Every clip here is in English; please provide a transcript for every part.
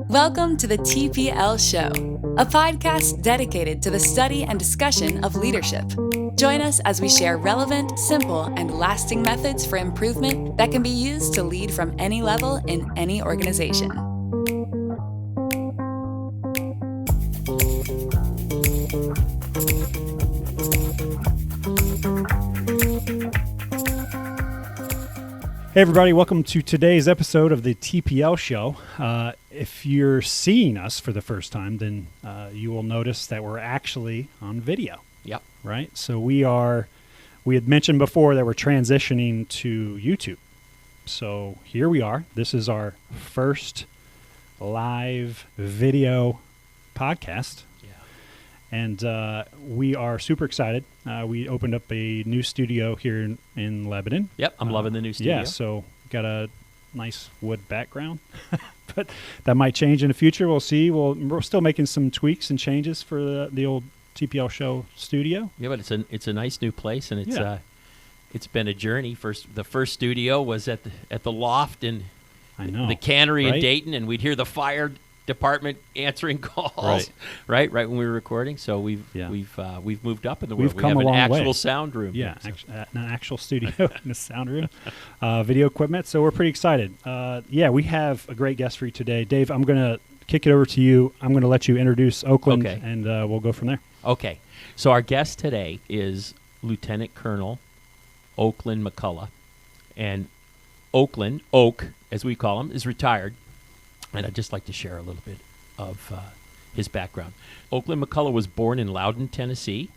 Welcome to the TPL Show, a podcast dedicated to the study and discussion of leadership. Join us as we share relevant, simple, and lasting methods for improvement that can be used to lead from any level in any organization. Hey everybody, welcome to today's episode of the TPL Show. If you're seeing us for the first time, then you will notice that we're actually on video. Yep. Right? So we had mentioned before that we're transitioning to YouTube. So here we are. This is our first live video podcast. And we are super excited. We opened up a new studio here in Lebanon. Yep, I'm loving the new studio. Yeah, so got a nice wood background. But that might change in the future. We'll see. We're still making some tweaks and changes for the old TPL Show studio. Yeah, but it's a nice new place, and it's been a journey. The first studio was at the loft in the cannery in Dayton, and we'd hear the fire department answering calls right when we were recording. So we've moved up in the world. We have an actual way. sound room. Yeah, an actual studio and a sound room, video equipment. So we're pretty excited. We have a great guest for you today, Dave. I'm going to kick it over to you. I'm going to let you introduce Oakland, and we'll go from there. Okay. So our guest today is Lieutenant Colonel Oakland McCullough, and Oakland, Oak as we call him, is retired. And I'd just like to share a little bit of his background. Oakland McCullough was born in Loudon, Tennessee,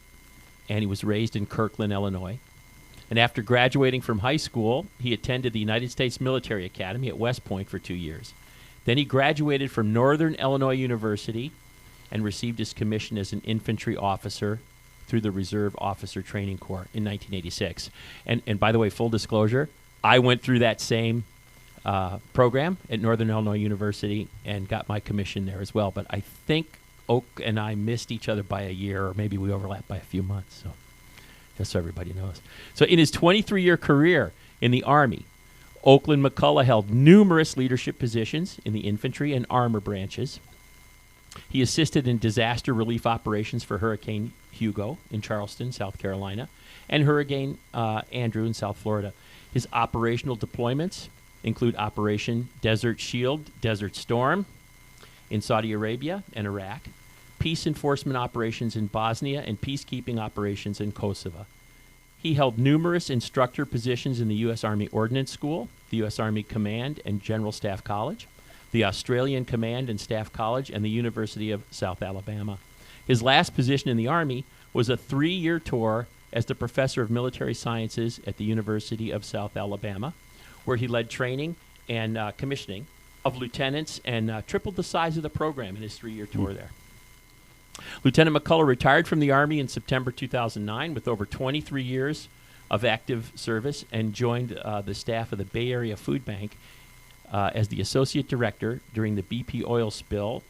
and he was raised in Kirkland, Illinois. And after graduating from high school, he attended the United States Military Academy at West Point for 2 years. Then he graduated from Northern Illinois University and received his commission as an infantry officer through the Reserve Officer Training Corps in 1986. And by the way, full disclosure, I went through that same program at Northern Illinois University and got my commission there as well. But I think Oak and I missed each other by a year, or maybe we overlapped by a few months. So just so everybody knows. So in his 23-year career in the Army, Oakland McCullough held numerous leadership positions in the infantry and armor branches. He assisted in disaster relief operations for Hurricane Hugo in Charleston, South Carolina, and Hurricane Andrew in South Florida. His operational deployments include Operation Desert Shield, Desert Storm in Saudi Arabia and Iraq, peace enforcement operations in Bosnia, and peacekeeping operations in Kosovo. He held numerous instructor positions in the U.S. Army Ordnance School, the U.S. Army Command and General Staff College, the Australian Command and Staff College, and the University of South Alabama. His last position in the Army was a 3-year tour as the Professor of Military Sciences at the University of South Alabama, where he led training and commissioning of lieutenants and tripled the size of the program in his 3-year tour there. Lieutenant McCullough retired from the Army in September 2009 with over 23 years of active service and joined the staff of the Bay Area Food Bank as the Associate Director during the BP oil spill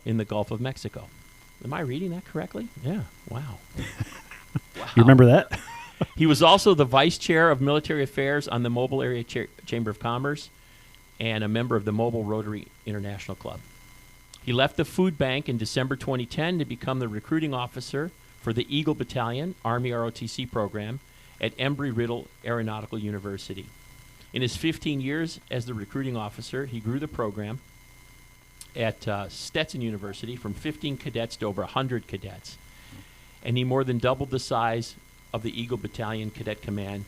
in the Gulf of Mexico. Am I reading that correctly? Yeah. Wow. You remember that? He was also the Vice Chair of Military Affairs on the Mobile Area Chamber of Commerce and a member of the Mobile Rotary International Club. He left the food bank in December 2010 to become the recruiting officer for the Eagle Battalion Army ROTC program at Embry-Riddle Aeronautical University. In his 15 years as the recruiting officer, he grew the program at Stetson University from 15 cadets to over 100 cadets. And he more than doubled the size of the Eagle Battalion Cadet Command,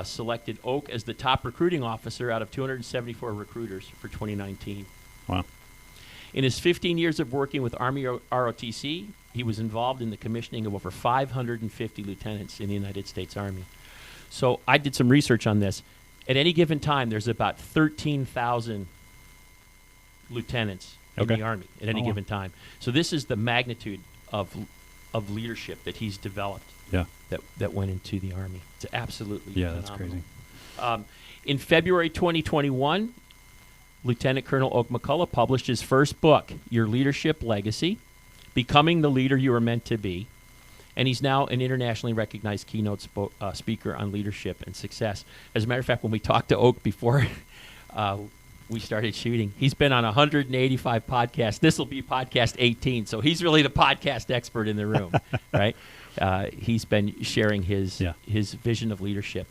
selected Oak as the top recruiting officer out of 274 recruiters for 2019. Wow. In his 15 years of working with Army ROTC, he was involved in the commissioning of over 550 lieutenants in the United States Army. So I did some research on this. At any given time, there's about 13,000 lieutenants in the Army at any given time. So this is the magnitude of leadership that he's developed. Yeah. That went into the Army. It's absolutely phenomenal. That's crazy. In February 2021, Lieutenant Colonel Oak McCullough published his first book, Your Leadership Legacy, Becoming the Leader You Are Meant to Be. and he's now an internationally recognized keynote speaker on leadership and success. As a matter of fact, when we talked to Oak before we started shooting, he's been on 185 podcasts. This will be podcast 18, so he's really the podcast expert in the room, right? He's been sharing his vision of leadership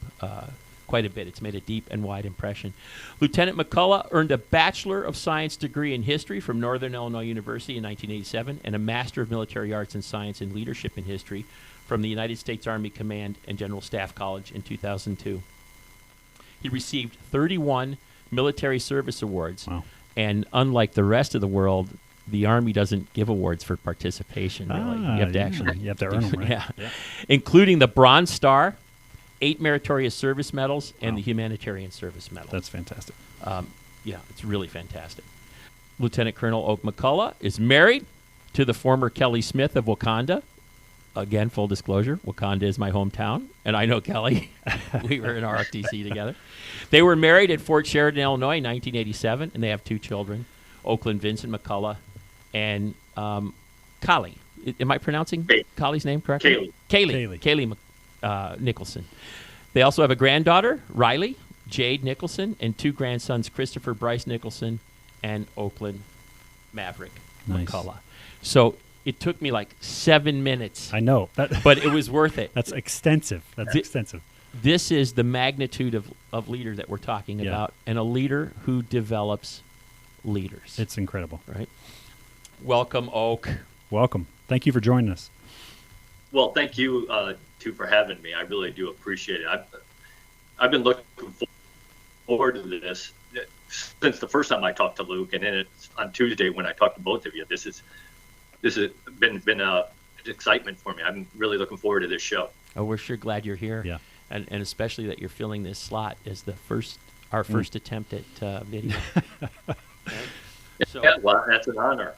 quite a bit. It's made a deep and wide impression. Lieutenant McCullough earned a Bachelor of Science degree in history from Northern Illinois University in 1987 and a Master of Military Arts and Science in Leadership in History from the United States Army Command and General Staff College in 2002. He received 31 military service awards, and unlike the rest of the world, the Army doesn't give awards for participation, really. You have to actually... You have to earn them, right? Yeah. Including the Bronze Star, 8 Meritorious Service Medals, and the Humanitarian Service Medal. That's fantastic. It's really fantastic. Lieutenant Colonel Oak McCullough is married to the former Kelly Smith of Wakanda. Again, full disclosure, Wakanda is my hometown, and I know Kelly. We were in ROTC together. They were married at Fort Sheridan, Illinois in 1987, and they have 2 children, Oakland Vincent McCullough and Kali. Am I pronouncing Kali's name correctly? Kaylee Nicholson. They also have a granddaughter, Riley Jade Nicholson, and 2 grandsons, Christopher Bryce Nicholson and Oakland Maverick McCullough. So it took me like 7 minutes. I know. But it was worth it. That's extensive. Extensive. This is the magnitude of leader that we're talking about, and a leader who develops leaders. It's incredible. Right? Welcome, Oak. Welcome. Thank you for joining us. Well, thank you, too, for having me. I really do appreciate it. I've been looking forward to this since the first time I talked to Luke, and then it's on Tuesday when I talked to both of you. This has been excitement for me. I'm really looking forward to this show. Oh, we're sure glad you're here. Yeah. And especially that you're filling this slot as our first attempt at video. Right? So, well, that's an honor.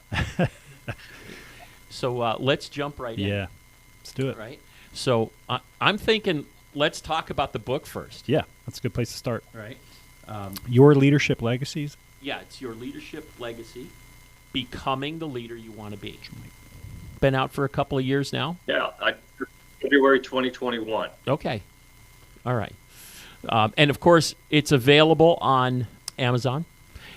So let's jump right in. Yeah, let's do it. Right. So I'm thinking let's talk about the book first. Yeah, that's a good place to start. Right. Your leadership legacies. Yeah, it's your leadership legacy, becoming the leader you want to be. Been out for a couple of years now. Yeah, February 2021. Okay. All right. And of course, it's available on Amazon,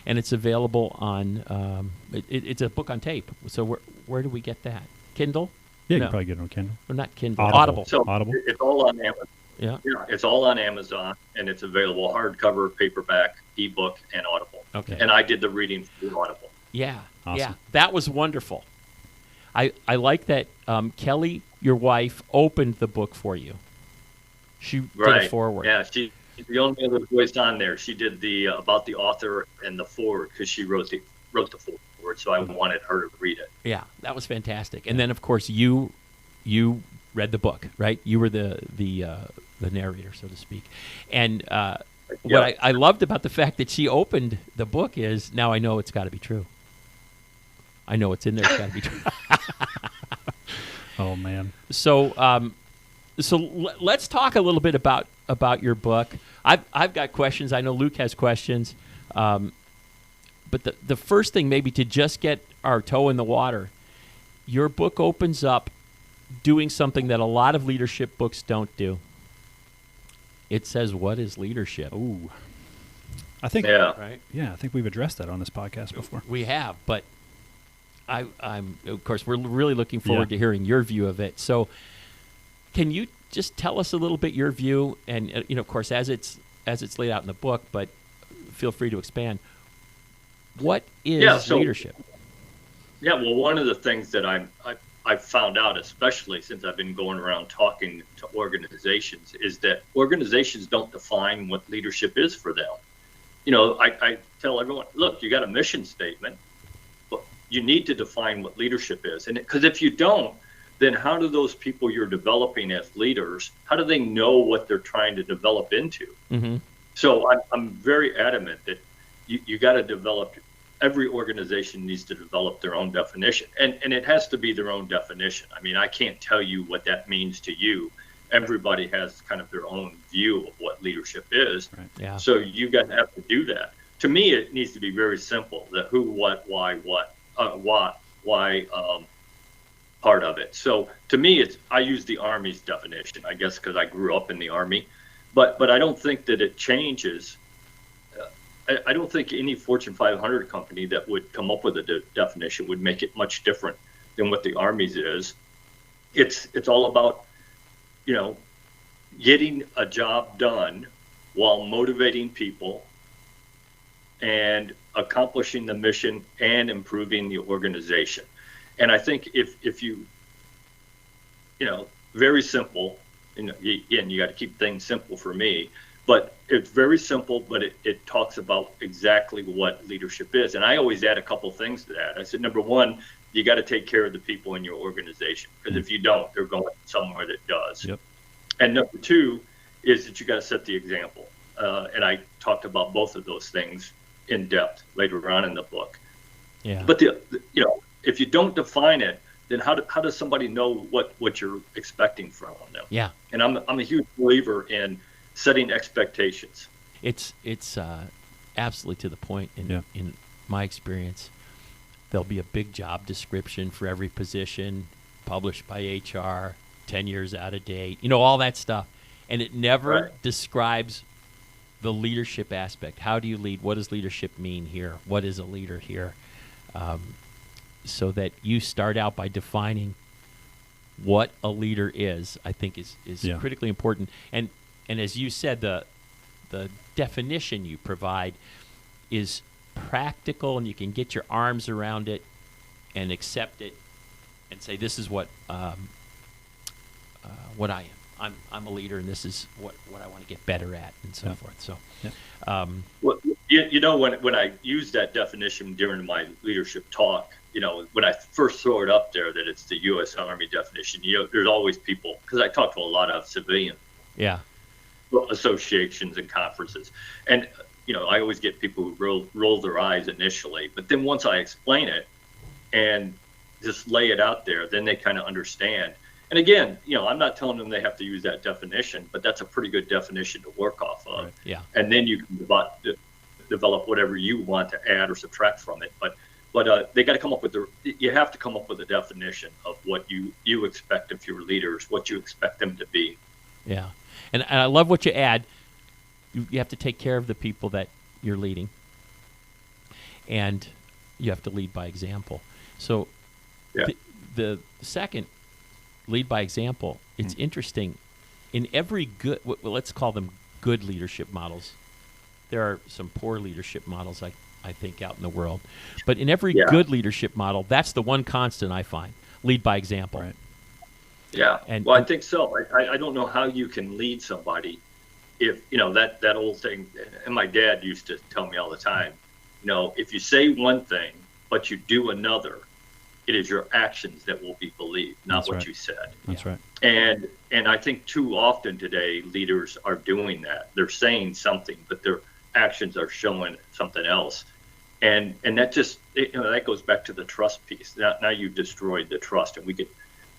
and it's available on. It's a book on tape. So where do we get that? Kindle? Yeah, you can probably get it on Kindle. Or not Kindle. Audible. So Audible. It's all on Amazon. Yeah. It's all on Amazon, and it's available hardcover, paperback, ebook, and Audible. Okay. And I did the reading for Audible. Yeah. Awesome. Yeah. That was wonderful. I like that Kelly, your wife, opened the book for you. She did a foreword. Yeah, she's the only other voice on there. She did the about the author and the foreword because she wrote the foreword, so I wanted her to read it. Yeah, that was fantastic. And then, of course, you read the book, right? You were the narrator, so to speak. And what I loved about the fact that she opened the book is now I know it's got to be true. I know it's in there. It's got to be true. Oh man. So let's talk a little bit about your book. I've got questions. I know Luke has questions. But the first thing, maybe to just get our toe in the water, your book opens up doing something that a lot of leadership books don't do. It says, "What is leadership?" Ooh. I think. Right. Yeah, I think we've addressed that on this podcast before. We have, but I'm of course we're really looking forward to hearing your view of it. So, can you just tell us a little bit your view, and of course as it's laid out in the book, but feel free to expand. What is leadership? Yeah, well, one of the things that I've found out, especially since I've been going around talking to organizations, is that organizations don't define what leadership is for them. I tell everyone, look, you got a mission statement, but you need to define what leadership is. And because if you don't, then how do those people you're developing as leaders, how do they know what they're trying to develop into? Mm-hmm. So I'm very adamant that you got to develop. Every organization needs to develop their own definition, and it has to be their own definition. I mean, I can't tell you what that means to you. Everybody has kind of their own view of what leadership is. Right. Yeah. So you got to have to do that. To me, it needs to be very simple: the who, what, why, part of it. So to me, I use the Army's definition, I guess, because I grew up in the Army, but I don't think that it changes. I don't think any Fortune 500 company that would come up with a definition would make it much different than what the Army's is. It's all about, getting a job done while motivating people and accomplishing the mission and improving the organization. And I think if you, very simple, again, you got to keep things simple for me, but it's very simple, but it talks about exactly what leadership is. And I always add a couple things to that. I said, number one, you got to take care of the people in your organization, because if you don't, they're going somewhere that does. Yep. And number two is that you got to set the example. And I talked about both of those things in depth later on in the book. Yeah. But if you don't define it, then how does somebody know what you're expecting from them? Yeah. And I'm a huge believer in setting expectations. It's absolutely to the point. In my experience, there'll be a big job description for every position, published by HR, 10 years out of date, all that stuff. And it never describes the leadership aspect. How do you lead? What does leadership mean here? What is a leader here? So that you start out by defining what a leader is, I think is critically important. And as you said, the definition you provide is practical, and you can get your arms around it and accept it and say, this is what I am. I'm a leader, and this is what I want to get better at, and so forth. So, well, when I use that definition during my leadership talk, when I first throw it up there that it's the U.S. Army definition, there's always people, because I talk to a lot of civilian associations and conferences, and I always get people who roll their eyes initially, but then once I explain it and just lay it out there, then they kind of understand. And again, I'm not telling them they have to use that definition, but that's a pretty good definition to work off of. Right. Yeah. And then you can develop whatever you want to add or subtract from it. But they got to come up with you have to come up with a definition of what you expect of your leaders, what you expect them to be. Yeah. And I love what you add. You have to take care of the people that you're leading, and you have to lead by example. So the second, lead by example, it's interesting. In every good, let's call them good leadership models, there are some poor leadership models, I think, out in the world. But in every good leadership model, that's the one constant I find: lead by example. Right. Yeah. I think so. I don't know how you can lead somebody if, that old thing, and my dad used to tell me all the time, if you say one thing, but you do another, it is your actions that will be believed, not what you said. That's right. And I think too often today, leaders are doing that. They're saying something, but their actions are showing something else. And that just, that goes back to the trust piece. Now you've destroyed the trust, and we could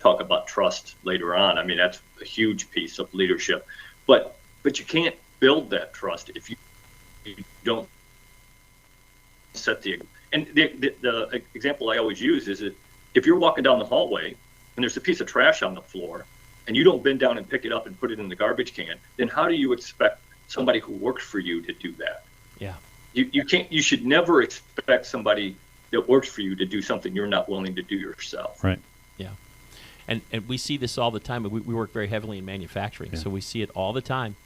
talk about trust later on. I mean, that's a huge piece of leadership. But you can't build that trust if you don't set the. And the example I always use is that if you're walking down the hallway and there's a piece of trash on the floor and you don't bend down and pick it up and put it in the garbage can, then how do you expect somebody who works for you to do that? Yeah. You can't. You should never expect somebody that works for you to do something you're not willing to do yourself. Right. Yeah. And we see this all the time. We work very heavily in manufacturing, so we see it all the time.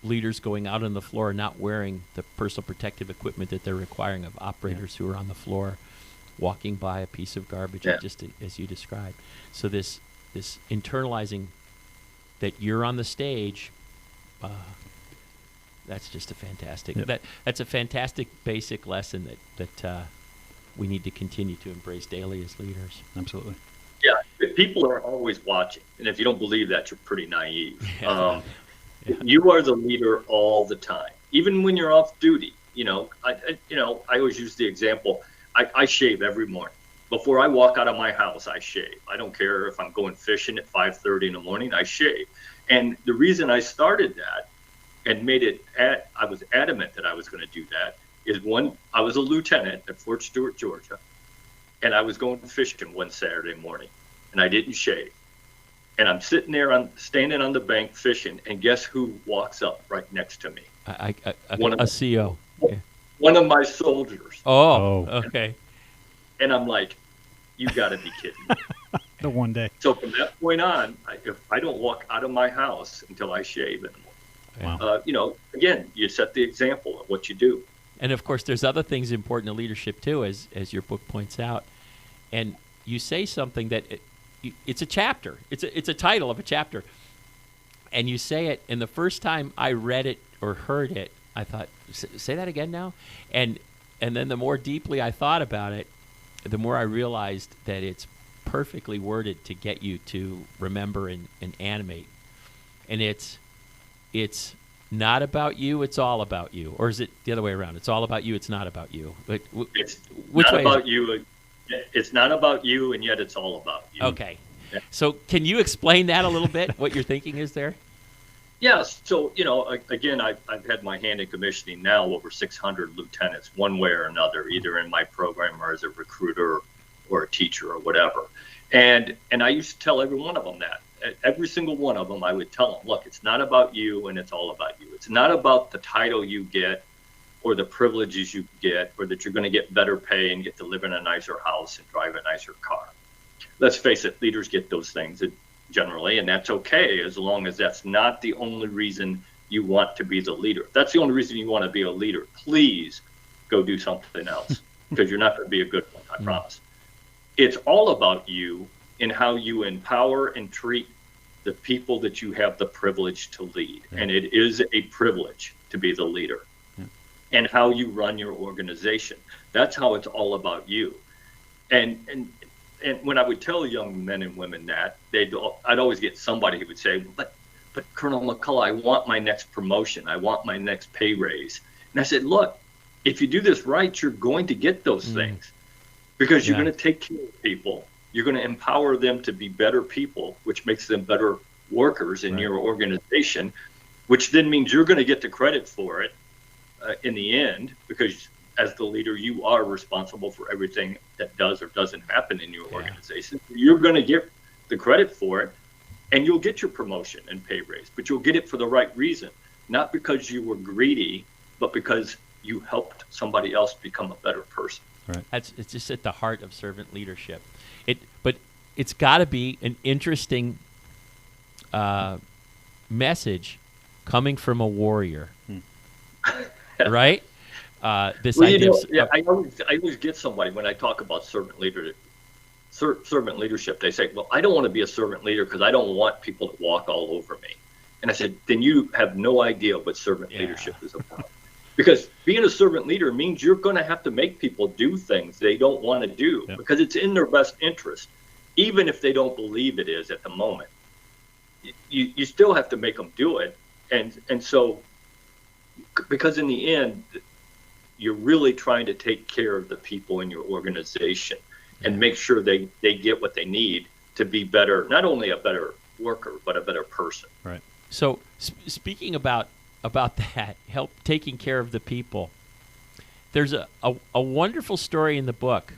Leaders going out on the floor not wearing the personal protective equipment that they're requiring of operators who are on the floor, walking by a piece of garbage, just as you described. So this internalizing that you're on the stage, that's just a fantastic. That's a fantastic basic lesson that we need to continue to embrace daily as leaders. Absolutely. Yeah, people are always watching, and if you don't believe that, you're pretty naive. You are the leader all the time, even when you're off duty. I always use the example. I shave every morning. Before I walk out of my house, I shave. I don't care if I'm going fishing at 5:30 in the morning. I shave, and the reason I started that and made it, I was adamant that I was going to do that, is one, I was a lieutenant at Fort Stewart, Georgia, and I was going fishing one Saturday morning, and I didn't shave. And I'm sitting there, standing on the bank fishing, and guess who walks up right next to me? A CO. Yeah. One of my soldiers. Oh, okay. And I'm like, you got to be kidding me. The one day. So from that point on, if I don't walk out of my house until I shave anymore. Wow. Again, you set the example of what you do. And of course, there's other things important to leadership too, as your book points out. And you say something that it's a chapter. It's a title of a chapter. And you say it, and the first time I read it or heard it, I thought, say that again now? And then the more deeply I thought about it, the more I realized that it's perfectly worded to get you to remember and animate. And it's not about you, it's all about you. Or is it the other way around? It's all about you, it's not about you. It's not about you. It's not about you, and yet it's all about you. Okay. So can you explain that a little bit, what your thinking is there? Yes. So, again, I've had my hand in commissioning now over 600 lieutenants, one way or another, either in my program or as a recruiter or a teacher or whatever. And I used to tell every one of them that. Every single one of them, I would tell them, look, it's not about you, and it's all about you. It's not about the title you get or the privileges you get, or that you're going to get better pay and get to live in a nicer house and drive a nicer car. Let's face it, leaders get those things generally, and that's okay as long as that's not the only reason you want to be the leader. If that's the only reason you want to be a leader, please go do something else, because you're not going to be a good one, I promise. It's all about you and how you empower and treat the people that you have the privilege to lead. And it is a privilege to be the leader. And how you run your organization. That's how it's all about you. And when I would tell young men and women that, I'd always get somebody who would say, but Colonel McCullough, I want my next promotion. I want my next pay raise. And I said, look, if you do this right, you're going to get those things, because you're going to take care of people. You're going to empower them to be better people, which makes them better workers in your organization, which then means you're going to get the credit for it in the end, because as the leader, you are responsible for everything that does or doesn't happen in your organization. You're going to get the credit for it, and you'll get your promotion and pay raise, but you'll get it for the right reason, not because you were greedy, but because you helped somebody else become a better person. Right. It's just at the heart of servant leadership. But it's got to be an interesting message coming from a warrior. Right? This idea. I always get somebody when I talk about servant leadership. They say, "Well, I don't want to be a servant leader because I don't want people to walk all over me." And I said, "Then you have no idea what servant leadership is about." Because being a servant leader means you're going to have to make people do things they don't want to do, because it's in their best interest, even if they don't believe it is at the moment. You still have to make them do it, and so. Because in the end, you're really trying to take care of the people in your organization and make sure they get what they need to be better, not only a better worker, but a better person. Right. So speaking about that, taking care of the people, there's a wonderful story in the book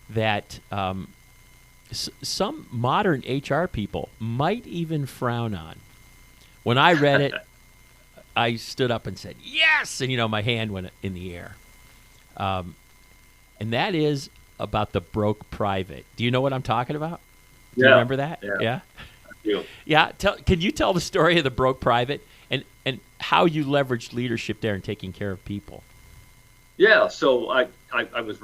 that some modern HR people might even frown on. When I read it, I stood up and said, yes! And, my hand went in the air. And that is about the broke private. Do you know what I'm talking about? Do you remember that? Yeah? I do. Yeah. Can you tell the story of the broke private and how you leveraged leadership there in taking care of people? Yeah. So I was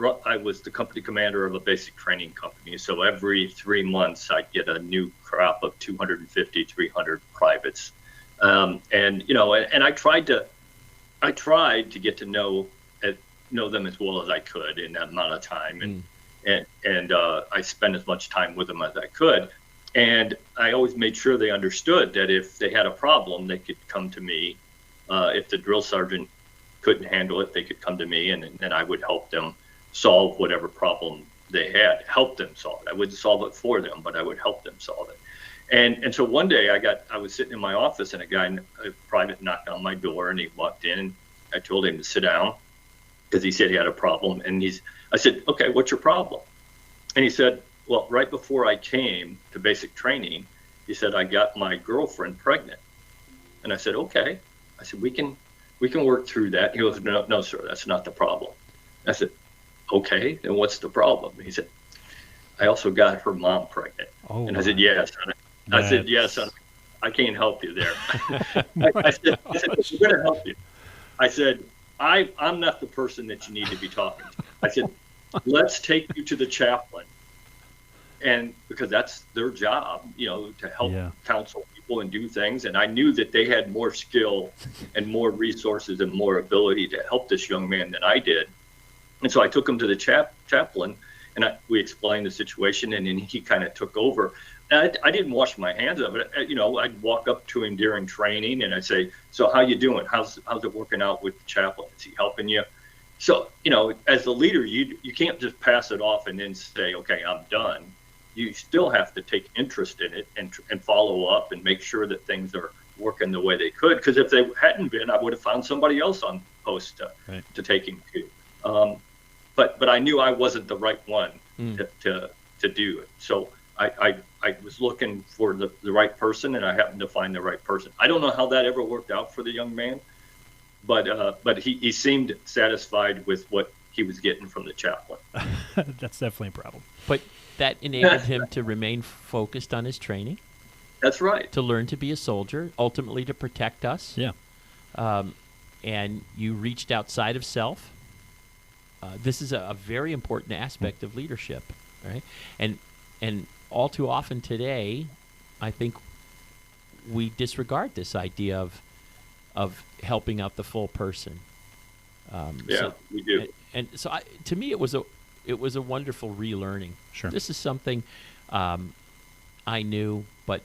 the company commander of a basic training company. So every 3 months, I'd get a new crop of 250, 300 privates. And I tried to get to know them as well as I could in that amount of time, and I spent as much time with them as I could, and I always made sure they understood that if they had a problem, they could come to me. If the drill sergeant couldn't handle it, they could come to me, and then I would help them solve whatever problem they had. Help them solve it. I wouldn't solve it for them, but I would help them solve it. And so one day I was sitting in my office, and a private knocked on my door, and he walked in, and I told him to sit down because he said he had a problem. And I said, okay, what's your problem? And he said, well, right before I came to basic training, he said, I got my girlfriend pregnant. And I said, okay. I said, we can work through that. He goes, no, sir, that's not the problem. I said, okay, then what's the problem? He said, I also got her mom pregnant. Oh, and I said, yes. I said, yes, I can't help you there. I said, we're going to help you. I said, I'm not the person that you need to be talking to. I said, let's take you to the chaplain. And because that's their job, to help counsel people and do things. And I knew that they had more skill and more resources and more ability to help this young man than I did. And so I took him to the chaplain, and we explained the situation, and then he kind of took over. And I didn't wash my hands of it. I'd walk up to him during training, and I'd say, so how you doing? How's it working out with the chaplain? Is he helping you? So, as the leader, you can't just pass it off and then say, okay, I'm done. You still have to take interest in it and follow up and make sure that things are working the way they could. Because if they hadn't been, I would have found somebody else on post to take him to. But I knew I wasn't the right one to do it. So I was looking for the right person, and I happened to find the right person. I don't know how that ever worked out for the young man, but he seemed satisfied with what he was getting from the chaplain. That's definitely a problem. But that enabled him to remain focused on his training. That's right. To learn to be a soldier, ultimately to protect us. Yeah. And you reached outside of self. This is a very important aspect of leadership, right? And all too often today, I think we disregard this idea of helping out the full person. We do. And so, to me, it was a wonderful relearning. Sure. This is something I knew, but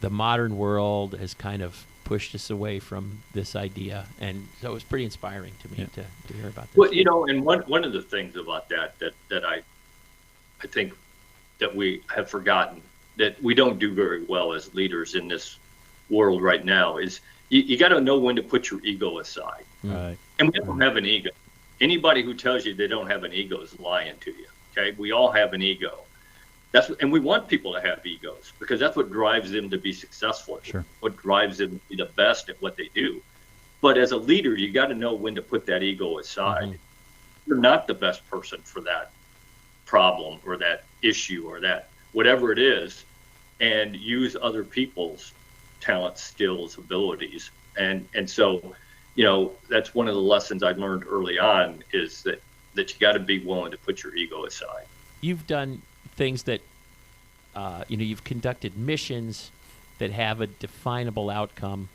the modern world has kind of pushed us away from this idea, and so it was pretty inspiring to me to hear about this. Well, and one of the things about that I think that we have forgotten, that we don't do very well as leaders in this world right now, is you got to know when to put your ego aside. Right. And we don't have an ego. Anybody who tells you they don't have an ego is lying to you. Okay, we all have an ego. And we want people to have egos, because that's what drives them to be successful. Sure. What drives them to be the best at what they do. But as a leader, you got to know when to put that ego aside. Mm-hmm. You're not the best person for that problem or that issue or that whatever it is, and use other people's talents, skills, abilities. And so, that's one of the lessons I learned early on, is that you got to be willing to put your ego aside. You've done things that, you've conducted missions that have a definable outcome,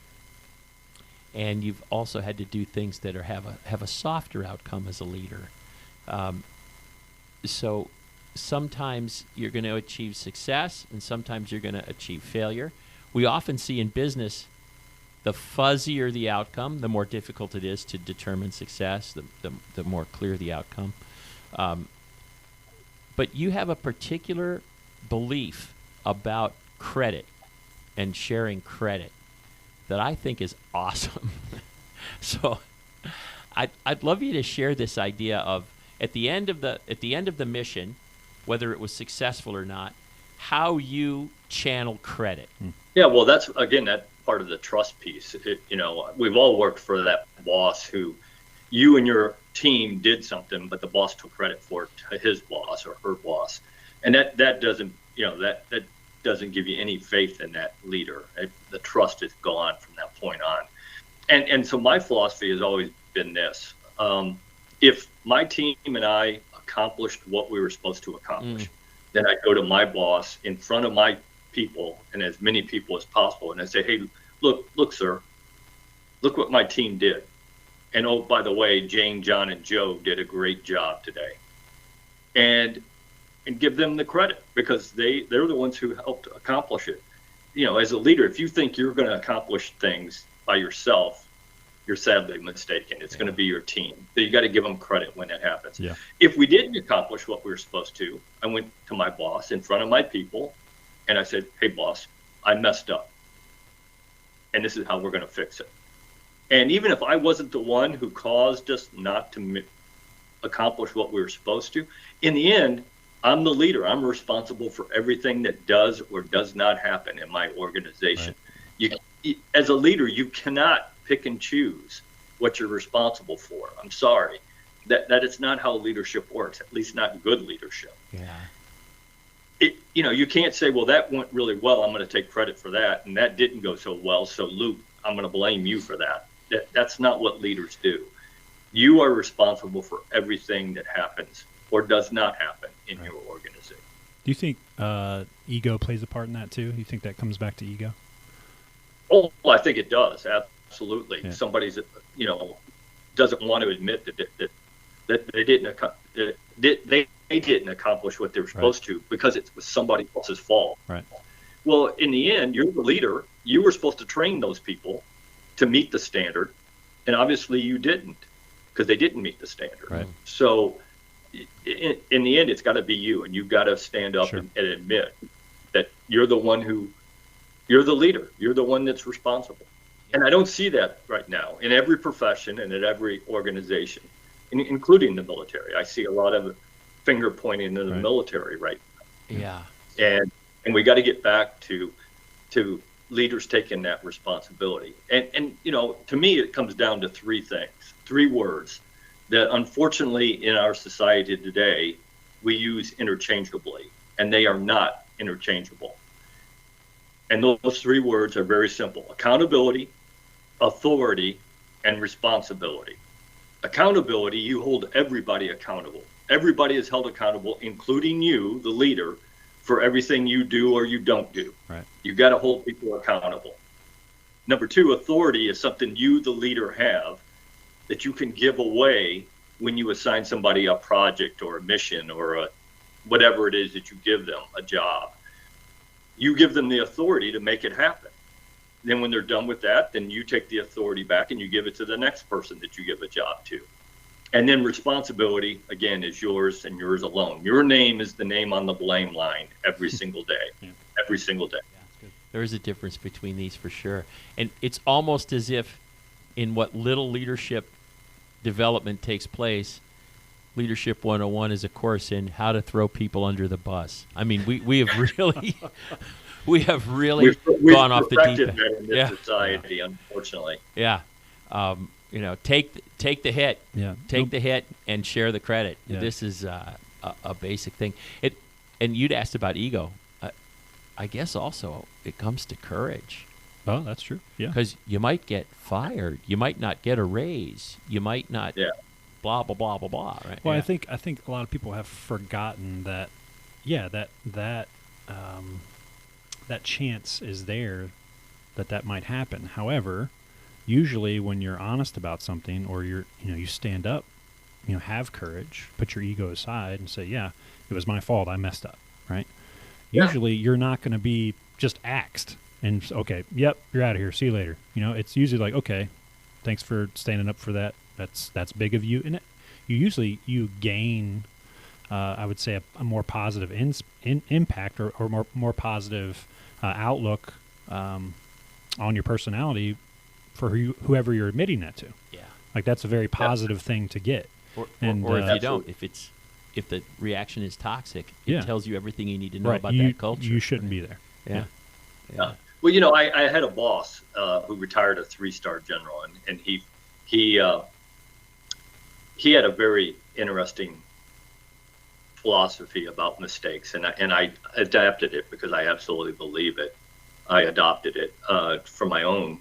and you've also had to do things that have a softer outcome as a leader. So sometimes you're going to achieve success, and sometimes you're going to achieve failure. We often see in business, the fuzzier the outcome, the more difficult it is to determine success, the more clear the outcome. But you have a particular belief about credit and sharing credit that I think is awesome. So I'd love you to share this idea of, at the end of the mission, whether it was successful or not, how you channel credit. Yeah, well, that's, again, that part of the trust piece. We've all worked for that boss who you and your team did something, but the boss took credit for it to his boss or her boss. And that doesn't, that doesn't give you any faith in that leader. The trust is gone from that point on. And so my philosophy has always been this. If my team and I accomplished what we were supposed to accomplish, then I go to my boss in front of my people and as many people as possible, and I say, hey, look, sir, look what my team did. And oh, by the way, Jane, John, and Joe did a great job today. And give them the credit, because they're the ones who helped accomplish it. As a leader, if you think you're going to accomplish things by yourself, you're sadly mistaken. It's going to be your team. So you got to give them credit when that happens. Yeah. If we didn't accomplish what we were supposed to, I went to my boss in front of my people, and I said, hey, boss, I messed up. And this is how we're going to fix it. And even if I wasn't the one who caused us not to accomplish what we were supposed to, in the end, I'm the leader. I'm responsible for everything that does or does not happen in my organization. Right. As a leader, you cannot pick and choose what you're responsible for. I'm sorry. That is not how leadership works, at least not good leadership. Yeah. You can't say, well, that went really well, I'm going to take credit for that, and that didn't go so well, so Luke, I'm going to blame you for that. That's not what leaders do. You are responsible for everything that happens or does not happen in your organization. Do you think ego plays a part in that too? Do you think that comes back to ego? Oh, I think it does, absolutely. Yeah. Somebody's, doesn't want to admit that they didn't accomplish what they were supposed to because it was somebody else's fault. Right. Well, in the end, you're the leader. You were supposed to train those people to meet the standard, and obviously you didn't because they didn't meet the standard. Right. So in the end, it's got to be you, and you've got to stand up and admit that you're the leader. You're the one that's responsible. And I don't see that right now in every profession and at every organization, including the military. I see a lot of finger pointing in the military right now. Yeah. And we got to get back to leaders taking that responsibility. And to me, it comes down to three words that unfortunately in our society today, we use interchangeably, and they are not interchangeable. And those three words are very simple: accountability, authority, and responsibility. Accountability, you hold everybody accountable. Everybody is held accountable, including you, the leader, for everything you do or you don't do. Right. You've got to hold people accountable. Number two, authority is something you, the leader, have that you can give away when you assign somebody a project or a mission or whatever it is that you give them, a job. You give them the authority to make it happen. Then when they're done with that, then you take the authority back and you give it to the next person that you give a job to. And then responsibility, again, is yours and yours alone. Your name is the name on the blame line every single day. Every single day. Yeah, there is a difference between these for sure. And it's almost as if in what little leadership development takes place, Leadership 101 is a course in how to throw people under the bus. I mean, we have really we've gone off the deep end. That in this society, unfortunately. Yeah. Take the hit. Yeah. Take the hit and share the credit. Yeah. This is a basic thing. And you'd asked about ego. I guess also it comes to courage. Oh, that's true. Yeah. Because you might get fired. You might not get a raise. You might not. Yeah. Blah blah blah blah blah. Right. Well, I think a lot of people have forgotten that. Yeah. That chance is there, that might happen. However, usually when you're honest about something, or you stand up, have courage, put your ego aside, and say, yeah, it was my fault. I messed up. Right. Yeah. Usually, you're not going to be just axed and okay, yep, you're out of here. See you later. It's usually like, okay, thanks for standing up for that. That's big of you, and you gain, I would say, a more positive impact or more positive outlook on your personality for whoever you're admitting that to. Yeah, like that's a very positive thing to get. Or if you don't, if the reaction is toxic, it tells you everything you need to know about that culture. You shouldn't be there. Yeah. Well, I had a boss who retired, a 3-star general, and he had a very interesting philosophy about mistakes, and I adapted it because I absolutely believe it. I adopted it for my own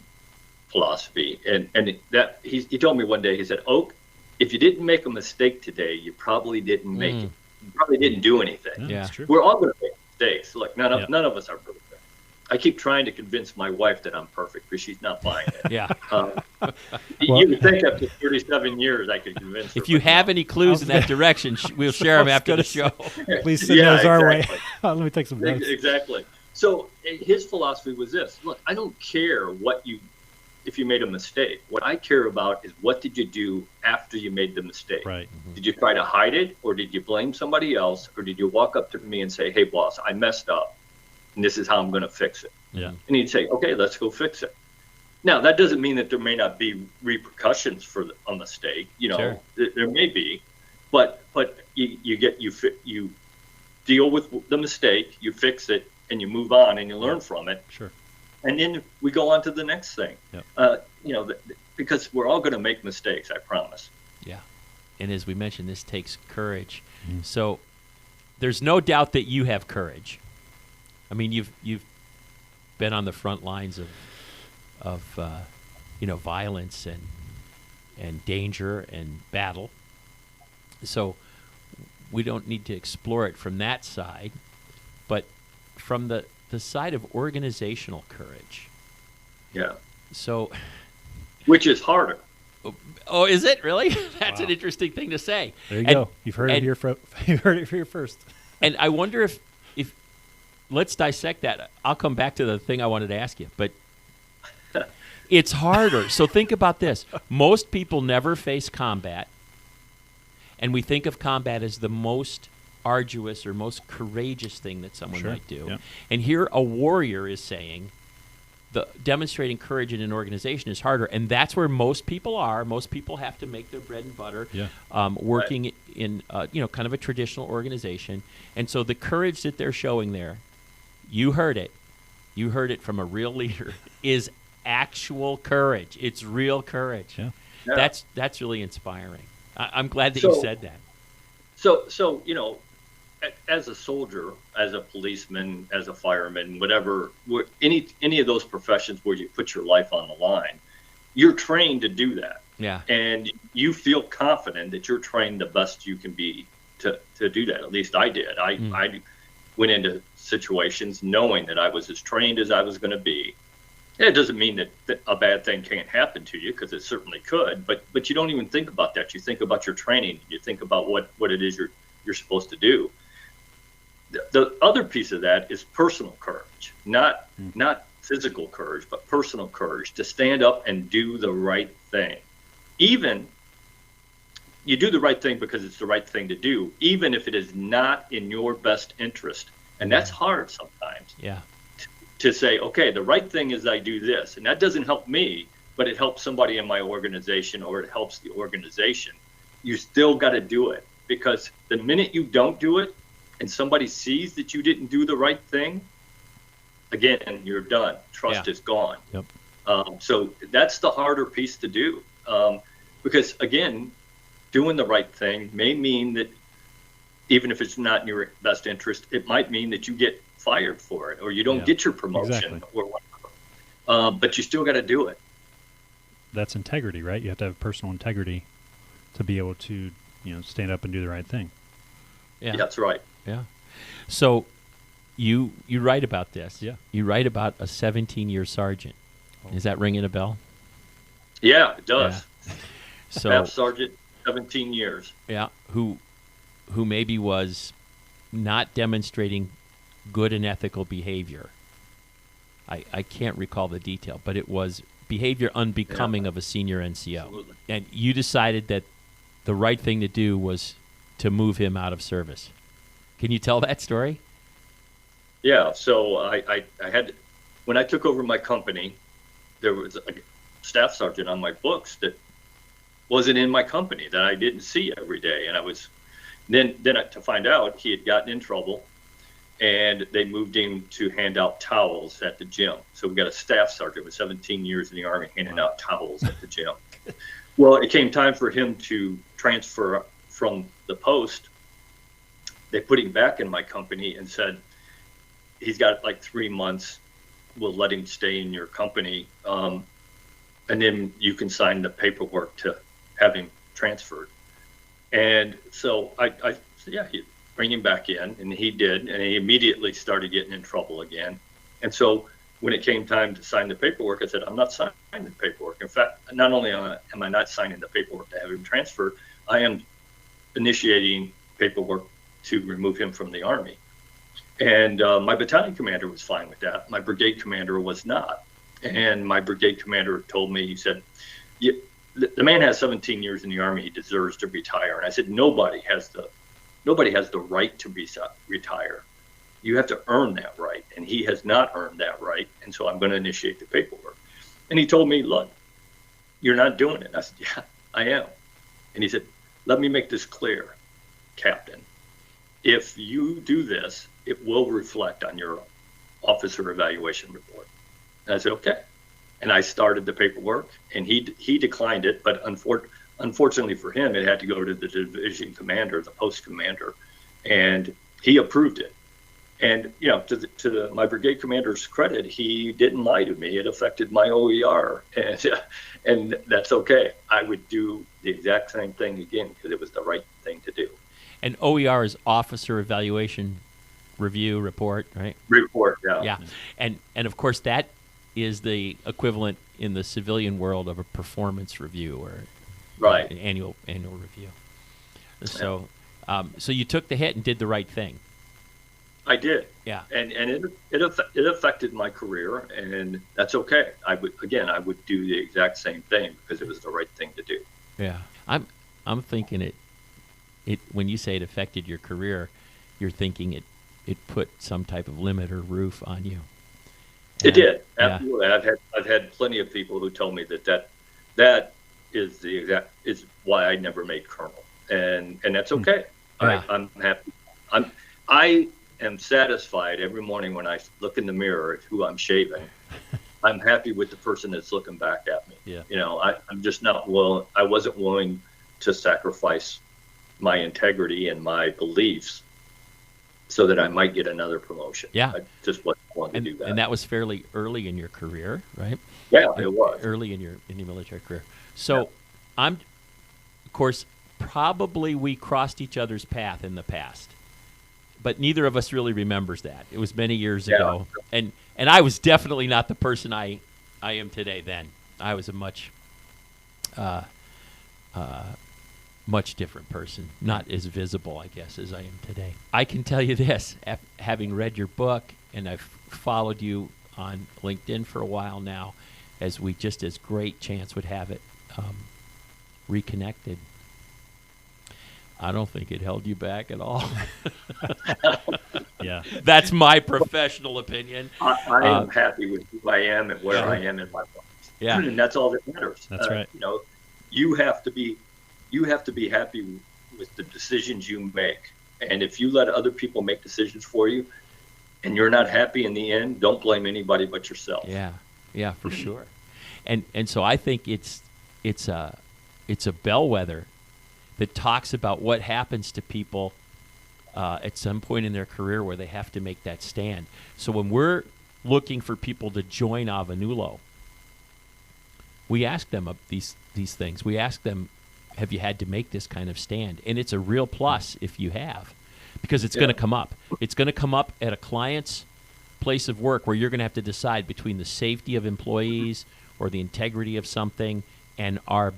philosophy, and that he told me one day, he said, Oak, if you didn't make a mistake today, you probably didn't make it. You probably didn't do anything. Yeah, that's true. We're all going to make mistakes. Look, none of us are perfect. I keep trying to convince my wife that I'm perfect, but she's not buying it. Yeah. You would think after 37 years I could convince her. If you have any clues in that direction, we'll share them after the show. Please send those our way. Let me take some notes. Exactly. So his philosophy was this: look, I don't care if you made a mistake. What I care about is what did you do after you made the mistake? Right. Mm-hmm. Did you try to hide it, or did you blame somebody else, or did you walk up to me and say, "Hey, boss, I messed up, and this is how I'm going to fix it"? Yeah. And he'd say, "Okay, let's go fix it." Now that doesn't mean that there may not be repercussions for a mistake. Sure. There may be, but you deal with the mistake, you fix it, and you move on and you learn from it. Sure. And then we go on to the next thing. Yep. Because we're all going to make mistakes, I promise. Yeah. And as we mentioned, this takes courage. Mm. So there's no doubt that you have courage. I mean, you've been on the front lines of violence and danger and battle. So we don't need to explore it from that side, but from the side of organizational courage. Yeah. So, which is harder. Oh, is it really? That's Wow. an interesting thing to say. There you go. You've heard it here. You heard it here first. And I wonder if let's dissect that. I'll come back to the thing I wanted to ask you, but it's harder. So think about this. Most people never face combat, and we think of combat as the most arduous or most courageous thing that someone Sure. might do. Yeah. And here a warrior is saying the demonstrating courage in an organization is harder, and that's where most people are. Most people have to make their bread and butter working in kind of a traditional organization. And so the courage that they're showing there, you heard it from a real leader, is actual courage. It's real courage. Yeah. Yeah. That's really inspiring. I'm glad that you said that. So as a soldier, as a policeman, as a fireman, whatever, any of those professions where you put your life on the line, you're trained to do that. Yeah. And you feel confident that you're trained the best you can be to do that. At least I did. I went into situations knowing that I was as trained as I was going to be. It doesn't mean that a bad thing can't happen to you, because it certainly could, but you don't even think about that. You think about your training. You think about what it is you're supposed to do. The other piece of that is personal courage, not physical courage, but personal courage to stand up and do the right thing. Even you do the right thing because it's the right thing to do, even if it is not in your best interest. And that's hard sometimes. Yeah. To say, okay, the right thing is I do this, and that doesn't help me, but it helps somebody in my organization, or it helps the organization. You still got to do it, because the minute you don't do it and somebody sees that you didn't do the right thing, again, you're done. Trust is gone. Yep. So that's the harder piece to do, because again, doing the right thing may mean that even if it's not in your best interest, it might mean that you get fired for it, or you don't get your promotion, or whatever. But you still got to do it. That's integrity, right? You have to have personal integrity to be able to, stand up and do the right thing. Yeah. That's right. Yeah. So you write about this. Yeah. You write about a 17-year sergeant. Is that ringing a bell? Yeah, it does. Yeah. So Staff sergeant, 17 years. Yeah. Who maybe was not demonstrating good and ethical behavior. I can't recall the detail, but it was behavior unbecoming of a senior NCO. Absolutely. And you decided that the right thing to do was to move him out of service. Can you tell that story? Yeah, so I had, when I took over my company, there was a staff sergeant on my books that wasn't in my company, that I didn't see every day. And I was, then to find out he had gotten in trouble, and they moved him to hand out towels at the gym. So we got a staff sergeant with 17 years in the Army handing out towels at the gym. Well, it came time for him to transfer from the post. They put him back in my company and said, he's got like 3 months. We'll let him stay in your company. And then you can sign the paperwork to have him transferred. And so I said, yeah, bring him back in, and he did, and he immediately started getting in trouble again. And so when it came time to sign the paperwork, I said, I'm not signing the paperwork. In fact, not only am I not signing the paperwork to have him transferred, I am initiating paperwork to remove him from the Army. And my battalion commander was fine with that. My brigade commander was not. And my brigade commander told me, he said, the man has 17 years in the Army, he deserves to retire. And I said, nobody has the right to retire. You have to earn that right, and he has not earned that right, and so I'm going to initiate the paperwork. And he told me, look, you're not doing it. And I said, yeah, I am. And he said, let me make this clear, Captain. if you do this, it will reflect on your officer evaluation report. And I said, okay. And I started the paperwork, and he declined it, but unfortunately for him, it had to go to the division commander, the post commander, and he approved it. And to my brigade commander's credit, he didn't lie to me. It affected my OER, and that's okay. I would do the exact same thing again because it was the right thing to do. And OER is Officer Evaluation Review Report, right? Report, yeah. Yeah, and of course that is the equivalent in the civilian world of a performance review or right. An annual review. So, so you took the hit and did the right thing. I did. Yeah. And it affected my career, and that's okay. I would do the exact same thing because it was the right thing to do. Yeah. I'm thinking it when you say it affected your career, you're thinking it put some type of limit or roof on you. It did. Absolutely. Yeah. I've had plenty of people who told me that is why I never made colonel. And that's okay. Yeah. I'm happy. I am satisfied every morning when I look in the mirror at who I'm shaving. I'm happy with the person that's looking back at me. Yeah. I'm just not willing. I wasn't willing to sacrifice my integrity and my beliefs so that I might get another promotion. Yeah. I just wasn't willing to do that. And that was fairly early in your career, right? Yeah, it was. Early in your military career. So of course, probably we crossed each other's path in the past. But neither of us really remembers that. It was many years ago. And I was definitely not the person I am today then. I was a much different person. Not as visible, I guess, as I am today. I can tell you this, having read your book, and I've followed you on LinkedIn for a while now, as great chance would have it, reconnected. I don't think it held you back at all. Yeah. That's my professional opinion. I am happy with who I am and where I am in my life. Yeah. And that's all that matters. That's right. You have to be happy with the decisions you make. And if you let other people make decisions for you and you're not happy in the end, don't blame anybody but yourself. Yeah. Yeah, for sure. And so I think it's a bellwether that talks about what happens to people at some point in their career where they have to make that stand. So when we're looking for people to join Avanulo, we ask them these things. We ask them, have you had to make this kind of stand? And it's a real plus if you have, because it's going to come up. It's going to come up at a client's place of work where you're going to have to decide between the safety of employees or the integrity of something and our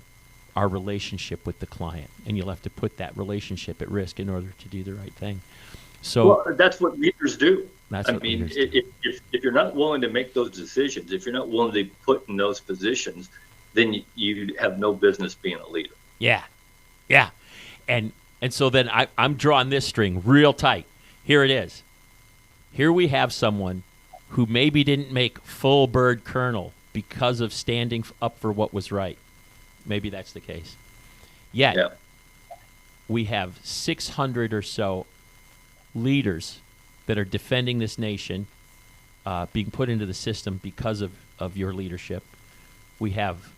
relationship with the client, and you'll have to put that relationship at risk in order to do the right thing. So that's what leaders do. If you're not willing to make those decisions, if you're not willing to be put in those positions, then you have no business being a leader. Yeah, and so then I'm drawing this string real tight. Here it is. Here we have someone who maybe didn't make full bird colonel because of standing up for what was right. Maybe that's the case. Yet, we have 600 or so leaders that are defending this nation, being put into the system because of your leadership. We have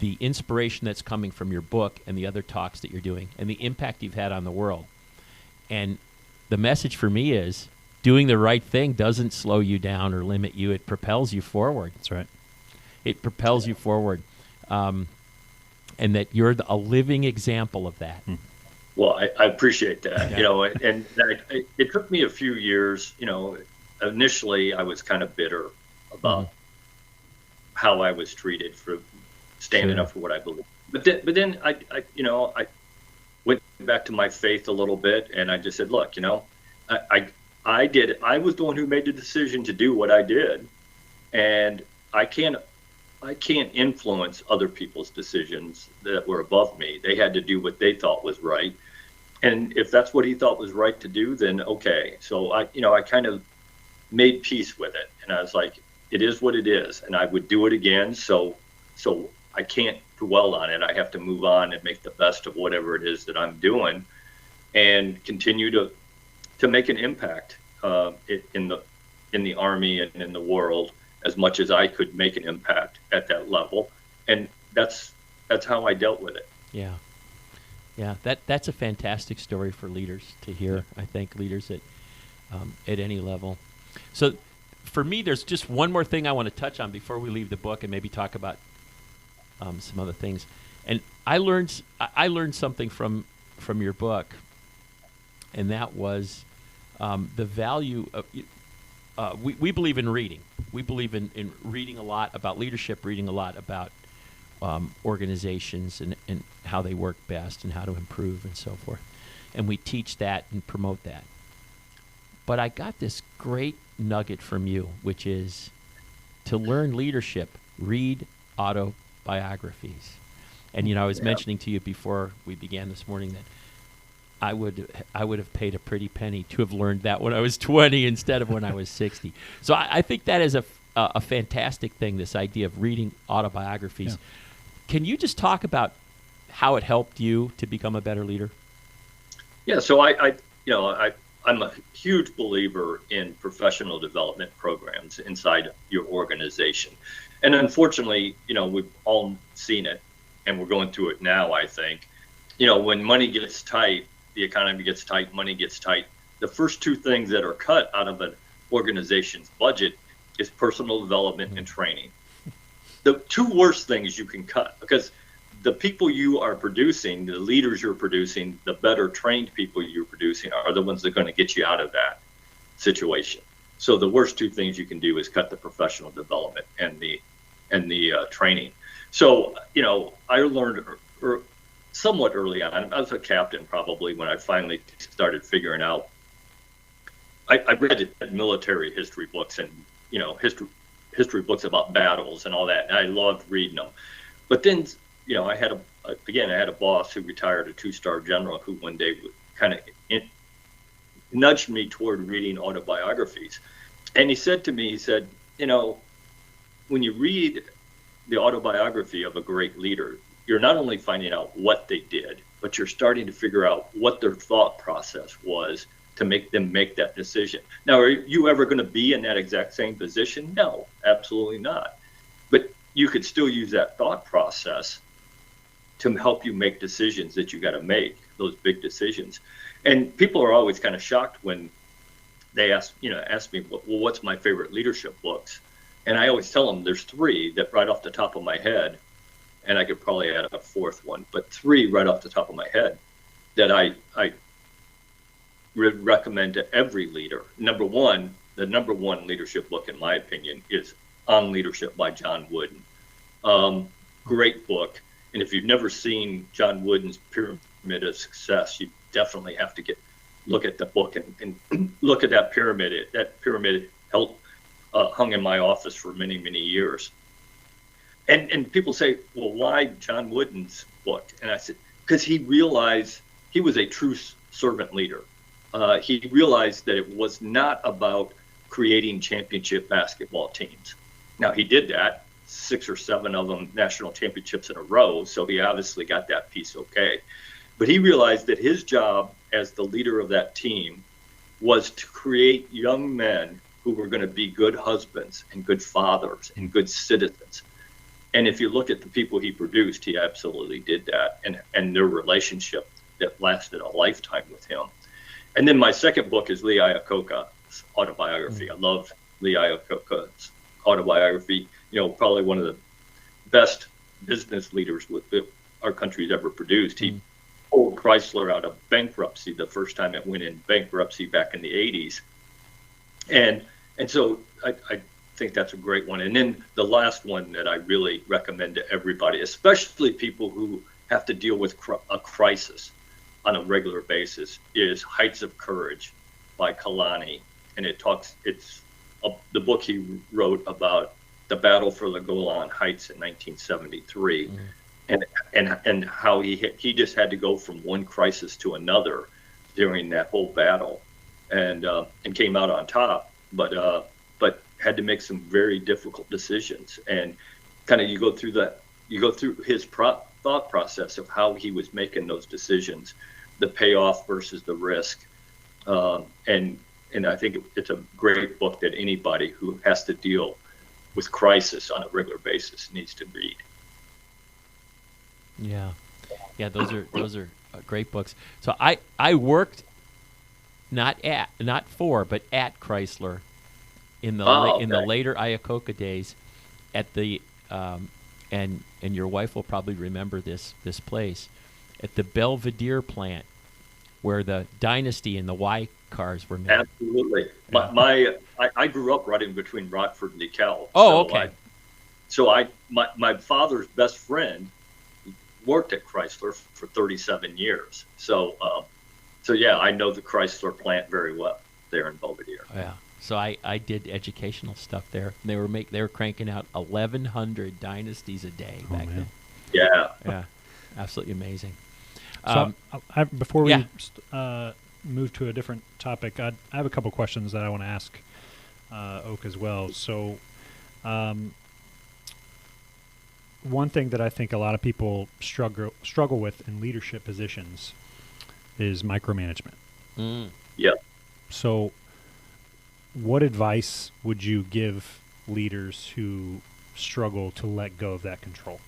the inspiration that's coming from your book and the other talks that you're doing and the impact you've had on the world. And the message for me is doing the right thing doesn't slow you down or limit you. It propels you forward. That's right. It propels you forward. And that you're a living example of that. Well, I appreciate that. And it took me a few years. Initially I was kind of bitter about how I was treated for standing up for what I believe. But then I went back to my faith a little bit, and I just said, look, I was the one who made the decision to do what I did, and I can't influence other people's decisions that were above me. They had to do what they thought was right. And if that's what he thought was right to do, then okay. So I kind of made peace with it. And I was like, it is what it is. And I would do it again. So I can't dwell on it. I have to move on and make the best of whatever it is that I'm doing. and continue to make an impact in the Army and in the world as much as I could make an impact at that level. And that's how I dealt with it. Yeah. Yeah, that's a fantastic story for leaders to hear. I think leaders at any level. So for me, there's just one more thing I want to touch on before we leave the book and maybe talk about some other things. And I learned something from your book, and that was the value of we believe in reading. We believe in reading a lot about leadership, reading a lot about organizations and how they work best and how to improve and so forth. And we teach that and promote that. But I got this great nugget from you, which is to learn leadership, read autobiographies. And, I was mentioning to you before we began this morning that I would have paid a pretty penny to have learned that when I was 20 instead of when I was 60. So I think that is a fantastic thing, this idea of reading autobiographies. Yeah. Can you just talk about how it helped you to become a better leader? Yeah, so I'm a huge believer in professional development programs inside your organization. And unfortunately, we've all seen it, and we're going through it now, I think. When money gets tight, the economy gets tight, money gets tight, the first two things that are cut out of an organization's budget is personal development and training. The two worst things you can cut, because the people you are producing, the leaders you're producing, the better trained people you're producing are the ones that are going to get you out of that situation. So the worst two things you can do is cut the professional development and the training. So, I learned somewhat early on. I was a captain probably when I finally started figuring out. I read military history books and history books about battles and all that, and I loved reading them. But then, I had a boss who retired, a 2-star general, who one day kind of nudged me toward reading autobiographies. And he said to me, when you read the autobiography of a great leader, you're not only finding out what they did, but you're starting to figure out what their thought process was to make them make that decision. Now, are you ever going to be in that exact same position? No, absolutely not. But you could still use that thought process to help you make decisions that you got to make, those big decisions. And people are always kind of shocked when they ask me, well, what's my favorite leadership books? And I always tell them there's 3 that right off the top of my head, and I could probably add a 4th one, but 3 right off the top of my head that I would recommend to every leader. The number one leadership book, in my opinion, is On Leadership by John Wooden. Great book. And if you've never seen John Wooden's Pyramid of Success, you definitely have to look at the book and look at that pyramid. That pyramid hung in my office for many, many years. And people say, well, why John Wooden's book? And I said, because he realized he was a true servant leader. He realized that it was not about creating championship basketball teams. Now, he did that, 6 or 7 of them national championships in a row, so he obviously got that piece okay. But he realized that his job as the leader of that team was to create young men who were going to be good husbands and good fathers and good citizens. And if you look at the people he produced, he absolutely did that, and their relationship that lasted a lifetime with him. And then my second book is Lee Iacocca's autobiography. I love Lee Iacocca's autobiography. Probably one of the best business leaders our country's ever produced. He pulled Chrysler out of bankruptcy the first time it went in bankruptcy back in the 80s. And so I think that's a great one. And then the last one that I really recommend to everybody, especially people who have to deal with a crisis on a regular basis, is Heights of Courage by Kalani. And it's the book he wrote about the battle for the Golan Heights in 1973, and how he just had to go from one crisis to another during that whole battle, and came out on top, but had to make some very difficult decisions. And kind of you go through his thought process of how he was making those decisions the payoff versus the risk. And I think it's a great book that anybody who has to deal with crisis on a regular basis needs to read. Yeah, those are great books. So I worked not for but at Chrysler in the in the later Iacocca days at the and your wife will probably remember this place at the Belvedere plant where the Dynasty and the Y cars were made. Absolutely. Yeah. I grew up right in between Rockford and DeKalb. Oh, okay. My father's best friend worked at Chrysler for 37 years. So yeah, I know the Chrysler plant very well there in Belvedere. Yeah. So I did educational stuff there. They were cranking out 1,100 Dynasties a day back then. Yeah. Yeah. Absolutely amazing. So before we move to a different topic, I have a couple questions that I want to ask Oak as well. So one thing that I think a lot of people struggle with in leadership positions is micromanagement. Yeah. So what advice would you give leaders who struggle to let go of that control?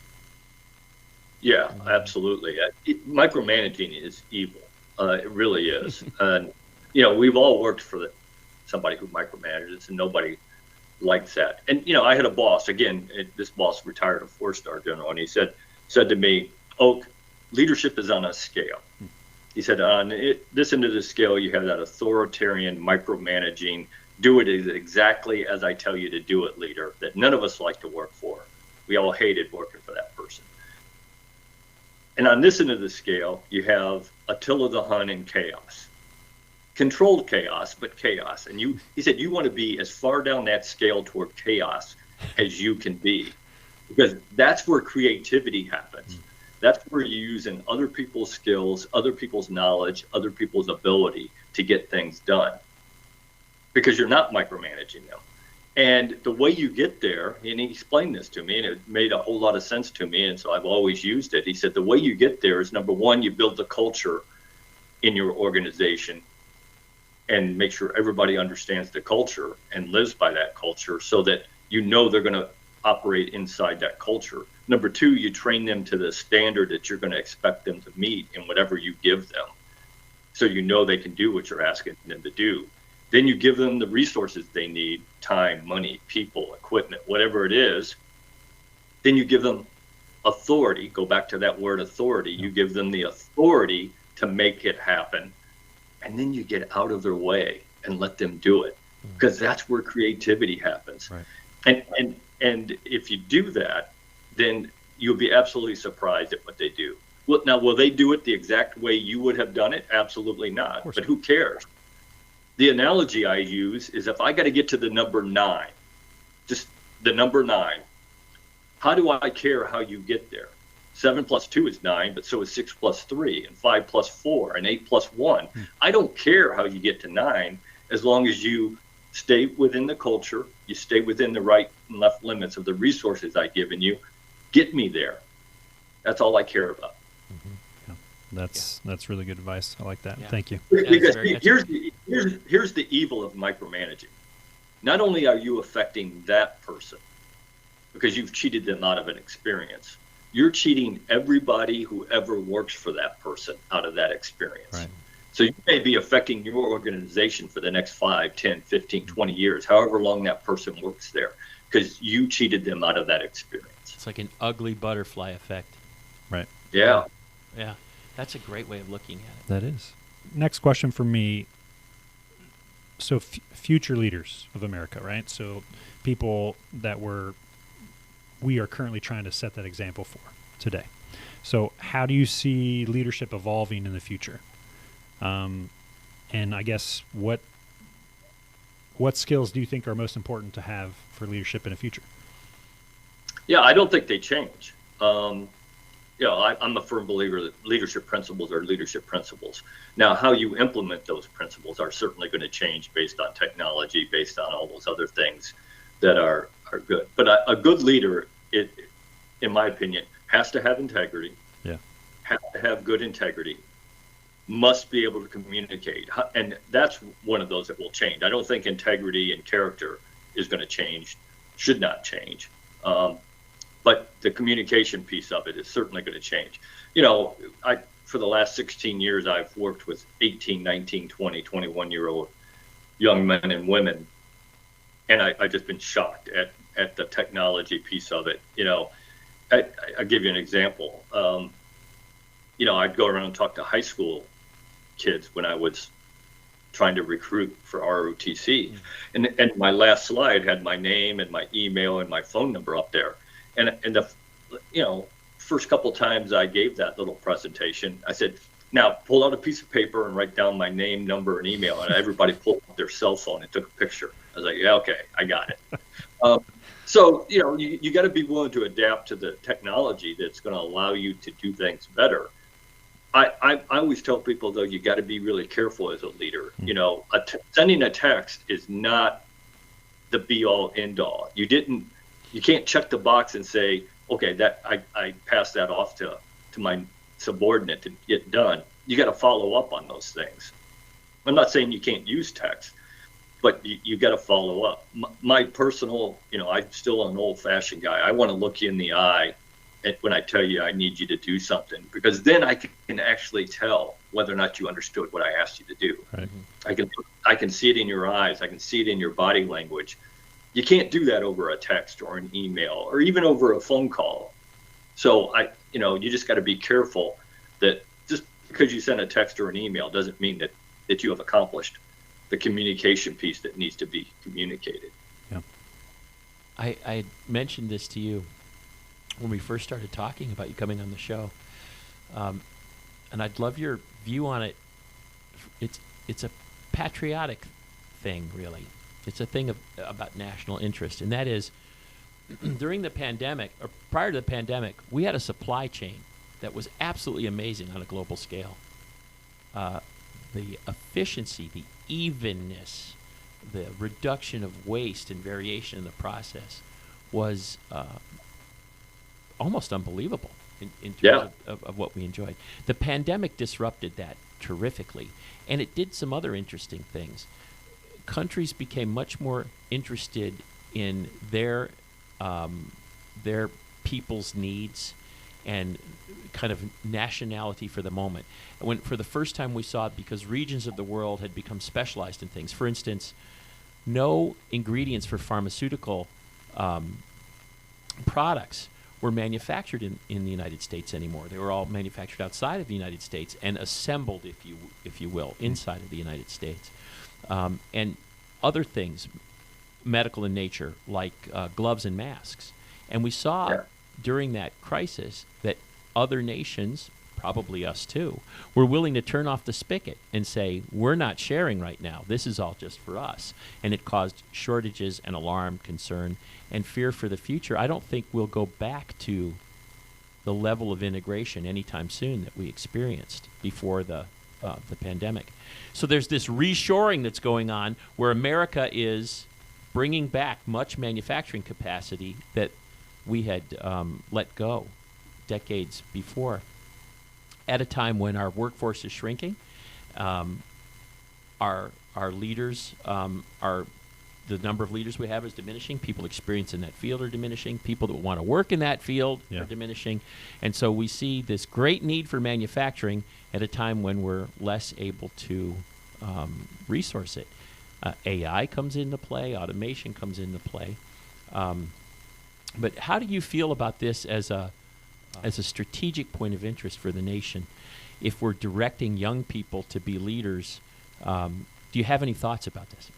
Yeah, absolutely. Micromanaging is evil. It really is. And, we've all worked for somebody who micromanages, and nobody likes that. And, I had a boss, again, this boss retired a 4-star general, and he said to me, Oak, leadership is on a scale. He said, on this end of the scale, you have that authoritarian micromanaging, do it exactly as I tell you to do it leader that none of us like to work for. We all hated working for that person. And on this end of the scale, you have Attila the Hun in chaos. Controlled chaos, but chaos. And he said, you want to be as far down that scale toward chaos as you can be, because that's where creativity happens. That's where you're using other people's skills, other people's knowledge, other people's ability to get things done, because you're not micromanaging them. And the way you get there, and he explained this to me, and it made a whole lot of sense to me, and so I've always used it. He said the way you get there is, number one, you build the culture in your organization and make sure everybody understands the culture and lives by that culture so that they're going to operate inside that culture. Number two, you train them to the standard that you're going to expect them to meet in whatever you give them, so they can do what you're asking them to do. Then you give them the resources they need, time, money, people, equipment, whatever it is. Then you give them authority. Go back to that word authority. You give them the authority to make it happen. And then you get out of their way and let them do it, because that's where creativity happens. Right. And if you do that, then you'll be absolutely surprised at what they do. Well, now, will they do it the exact way you would have done it? Absolutely not. But who cares? The analogy I use is, if I got to get to the number 9, just the number 9, how do I care how you get there? 7 plus 2 is 9, but so is 6 plus 3, and 5 plus 4, and 8 plus 1. I don't care how you get to 9, as long as you stay within the culture, you stay within the right and left limits of the resources I've given you. Get me there. That's all I care about. That's really good advice. I like that. Yeah. Thank you. Because here's the evil of micromanaging. Not only are you affecting that person because you've cheated them out of an experience, you're cheating everybody who ever works for that person out of that experience. Right. So you may be affecting your organization for the next 5, 10, 15, 20 years, however long that person works there, because you cheated them out of that experience. It's like an ugly butterfly effect. Right. Yeah. Yeah. That's a great way of looking at it. That is. Next question for me. So future leaders of America, right? So people that we are currently trying to set that example for today. So how do you see leadership evolving in the future? And I guess what skills do you think are most important to have for leadership in the future? Yeah, I don't think they change. I'm a firm believer that leadership principles are leadership principles. Now, how you implement those principles are certainly going to change based on technology, based on all those other things that are good. But a good leader, in my opinion, has to have integrity, has to have good integrity, must be able to communicate. And that's one of those that will change. I don't think integrity and character is going to change, should not change. But the communication piece of it is certainly going to change. You know, for the last 16 years, I've worked with 18, 19, 20, 21-year-old young men and women. And I've just been shocked at the technology piece of it. You know, I'll give you an example. You know, I'd go around and talk to high school kids when I was trying to recruit for ROTC. And my last slide had my name and my email and my phone number up there. And the, you know, first couple times I gave that little presentation, I said, now pull out a piece of paper and write down my name, number, and email. And everybody pulled out their cell phone and took a picture. I was like, yeah, okay, I got it. So, you know, you got to be willing to adapt to the technology that's going to allow you to do things better. I always tell people, though, you got to be really careful as a leader. You know, sending a text is not the be-all, end-all. You can't check the box and say, okay, that I passed that off to my subordinate to get done. You got to follow up on those things. I'm not saying you can't use text, but you got to follow up. My personal, you know, I'm still an old-fashioned guy. I want to look you in the eye when I tell you I need you to do something, because then I can actually tell whether or not you understood what I asked you to do. Right. I can see it in your eyes. I can see it in your body language. You can't do that over a text or an email or even over a phone call. So you know, you just got to be careful that just because you send a text or an email doesn't mean that you have accomplished the communication piece that needs to be communicated. Yeah. I mentioned this to you when we first started talking about you coming on the show, and I'd love your view on it. It's a patriotic thing, really. It's a thing about national interest, and that is, during the pandemic, or prior to the pandemic, we had a supply chain that was absolutely amazing on a global scale. The efficiency, the evenness, the reduction of waste and variation in the process was almost unbelievable in terms of what we enjoyed. The pandemic disrupted that terrifically, and it did some other interesting things. Countries became much more interested in their people's needs and kind of nationality for the moment. When for the first time we saw it because regions of the world had become specialized in things. For instance, no ingredients for pharmaceutical products were manufactured in the United States anymore. They were all manufactured outside of the United States and assembled, if you will, inside of the United States. And other things, medical in nature, like gloves and masks. And we saw during that crisis that other nations, probably us too, were willing to turn off the spigot and say, we're not sharing right now. This is all just for us. And it caused shortages and alarm, concern, and fear for the future. I don't think we'll go back to the level of integration anytime soon that we experienced before the pandemic. So there's this reshoring that's going on where America is bringing back much manufacturing capacity that we had let go decades before, at a time when our workforce is shrinking, our leaders the number of leaders we have is diminishing. People experienced in that field are diminishing. People that want to work in that field are diminishing. And so we see this great need for manufacturing at a time when we're less able to resource it. AI comes into play. Automation comes into play. But how do you feel about this as a strategic point of interest for the nation? If we're directing young people to be leaders, do you have any thoughts about this?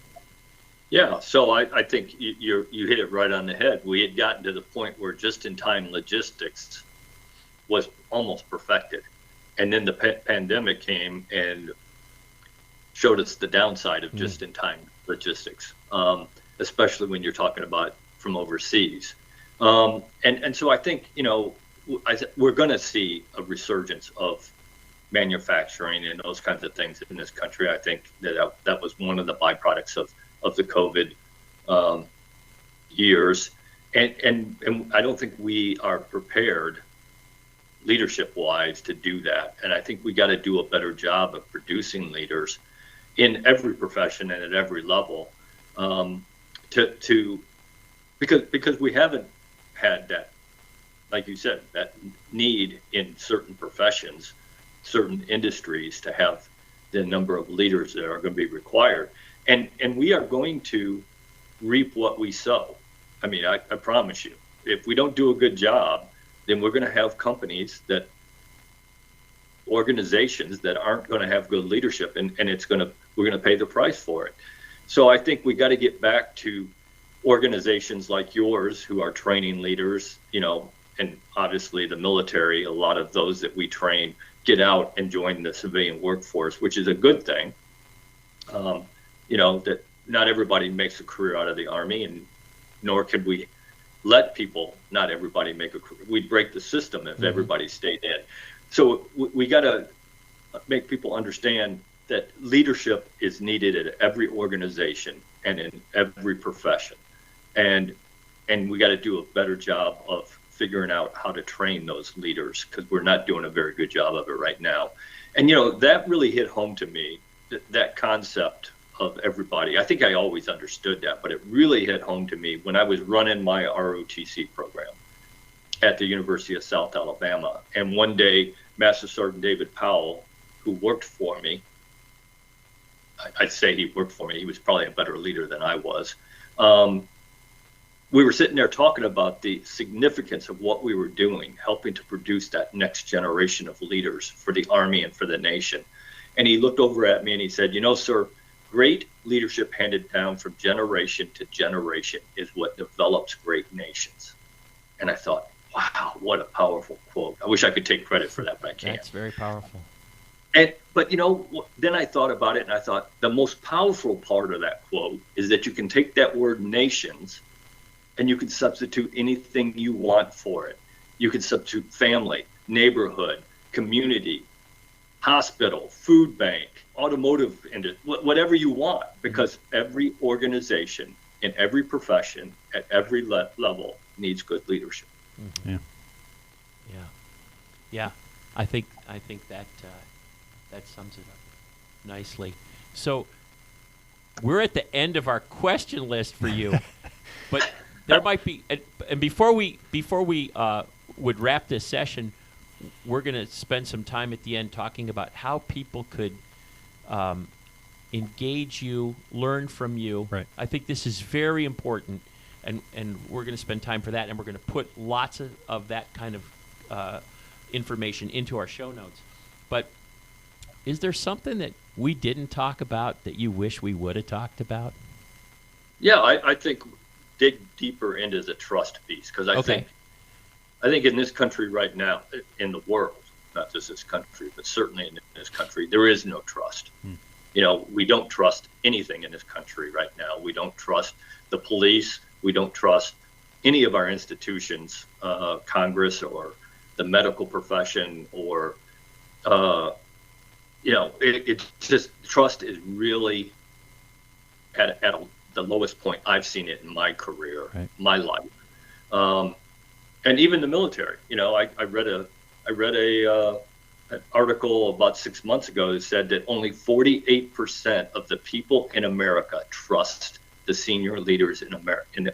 Yeah, so I think you hit it right on the head. We had gotten to the point where just-in-time logistics was almost perfected. And then the pandemic came and showed us the downside of just-in-time logistics, especially when you're talking about from overseas. And so I think, you know, we're going to see a resurgence of manufacturing and those kinds of things in this country. I think that was one of the byproducts of the COVID years. And I don't think we are prepared leadership-wise to do that. And I think we got to do a better job of producing leaders in every profession and at every level, because we haven't had that, like you said, that need in certain professions, certain industries to have the number of leaders that are going to be required. And we are going to reap what we sow. I mean, I promise you, if we don't do a good job, then we're going to have organizations that aren't going to have good leadership, and we're going to pay the price for it. So I think we got to get back to organizations like yours who are training leaders, and obviously the military, a lot of those that we train get out and join the civilian workforce, which is a good thing. That not everybody makes a career out of the Army, and nor could we let not everybody make a career. We'd break the system if everybody stayed in. So we got to make people understand that leadership is needed at every organization and in every profession. And we got to do a better job of figuring out how to train those leaders, because we're not doing a very good job of it right now. And, that really hit home to me, that concept of everybody. I think I always understood that, but it really hit home to me when I was running my ROTC program at the University of South Alabama. And one day, Master Sergeant David Powell, who worked for me, I'd say he worked for me, he was probably a better leader than I was. We were sitting there talking about the significance of what we were doing, helping to produce that next generation of leaders for the Army and for the nation. And he looked over at me and he said, sir, great leadership handed down from generation to generation is what develops great nations. And I thought, wow, what a powerful quote. I wish I could take credit for that, but I can't. That's very powerful. But then I thought about it, and I thought the most powerful part of that quote is that you can take that word nations and you can substitute anything you want for it. You can substitute family, neighborhood, community, hospital, food bank, automotive industry, whatever you want, because every organization in every profession at every level needs good leadership. Mm-hmm. Yeah. I think that sums it up nicely. So we're at the end of our question list for you, but there might be, and before we would wrap this session, we're going to spend some time at the end talking about how people could engage you, learn from you. Right. I think this is very important, and we're going to spend time for that, and we're going to put lots of that kind of information into our show notes. But is there something that we didn't talk about that you wish we would have talked about? Yeah, I think dig deeper into the trust piece, because I think in this country right now, in the world, not just this country, but certainly in this country, there is no trust. We don't trust anything in this country right now. We don't trust the police. We don't trust any of our institutions, Congress or the medical profession, or it's just trust is really at the lowest point I've seen it in my career, right. My life, and even the military. I read an article about 6 months ago that said that only 48% of the people in America trust the senior leaders in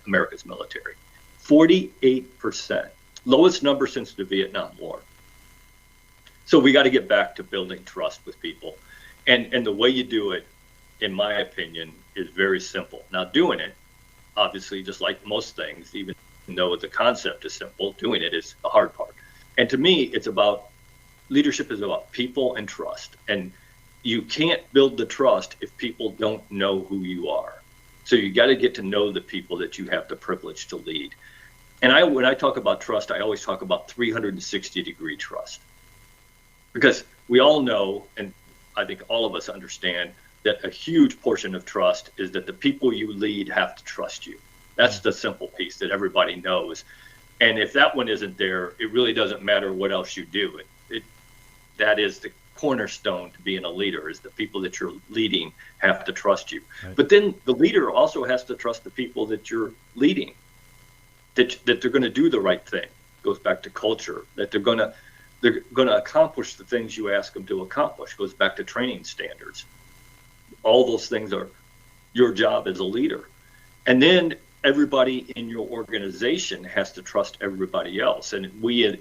America's military. 48%, lowest number since the Vietnam War. So we got to get back to building trust with people, and the way you do it, in my opinion, is very simple. Now, doing it, obviously, just like most things, even though the concept is simple, doing it is the hard part. And to me, leadership is about people and trust. And you can't build the trust if people don't know who you are. So you got to get to know the people that you have the privilege to lead. And when I talk about trust, I always talk about 360-degree trust. Because we all know, and I think all of us understand, that a huge portion of trust is that the people you lead have to trust you. That's the simple piece that everybody knows. And if that one isn't there, it really doesn't matter what else you do. That is the cornerstone to being a leader, is the people that you're leading have to trust you. Right. But then the leader also has to trust the people that you're leading, that they're going to do the right thing. Goes back to culture, that they're they're going to accomplish the things you ask them to accomplish. Goes back to training standards. All those things are your job as a leader. And then everybody in your organization has to trust everybody else. And we,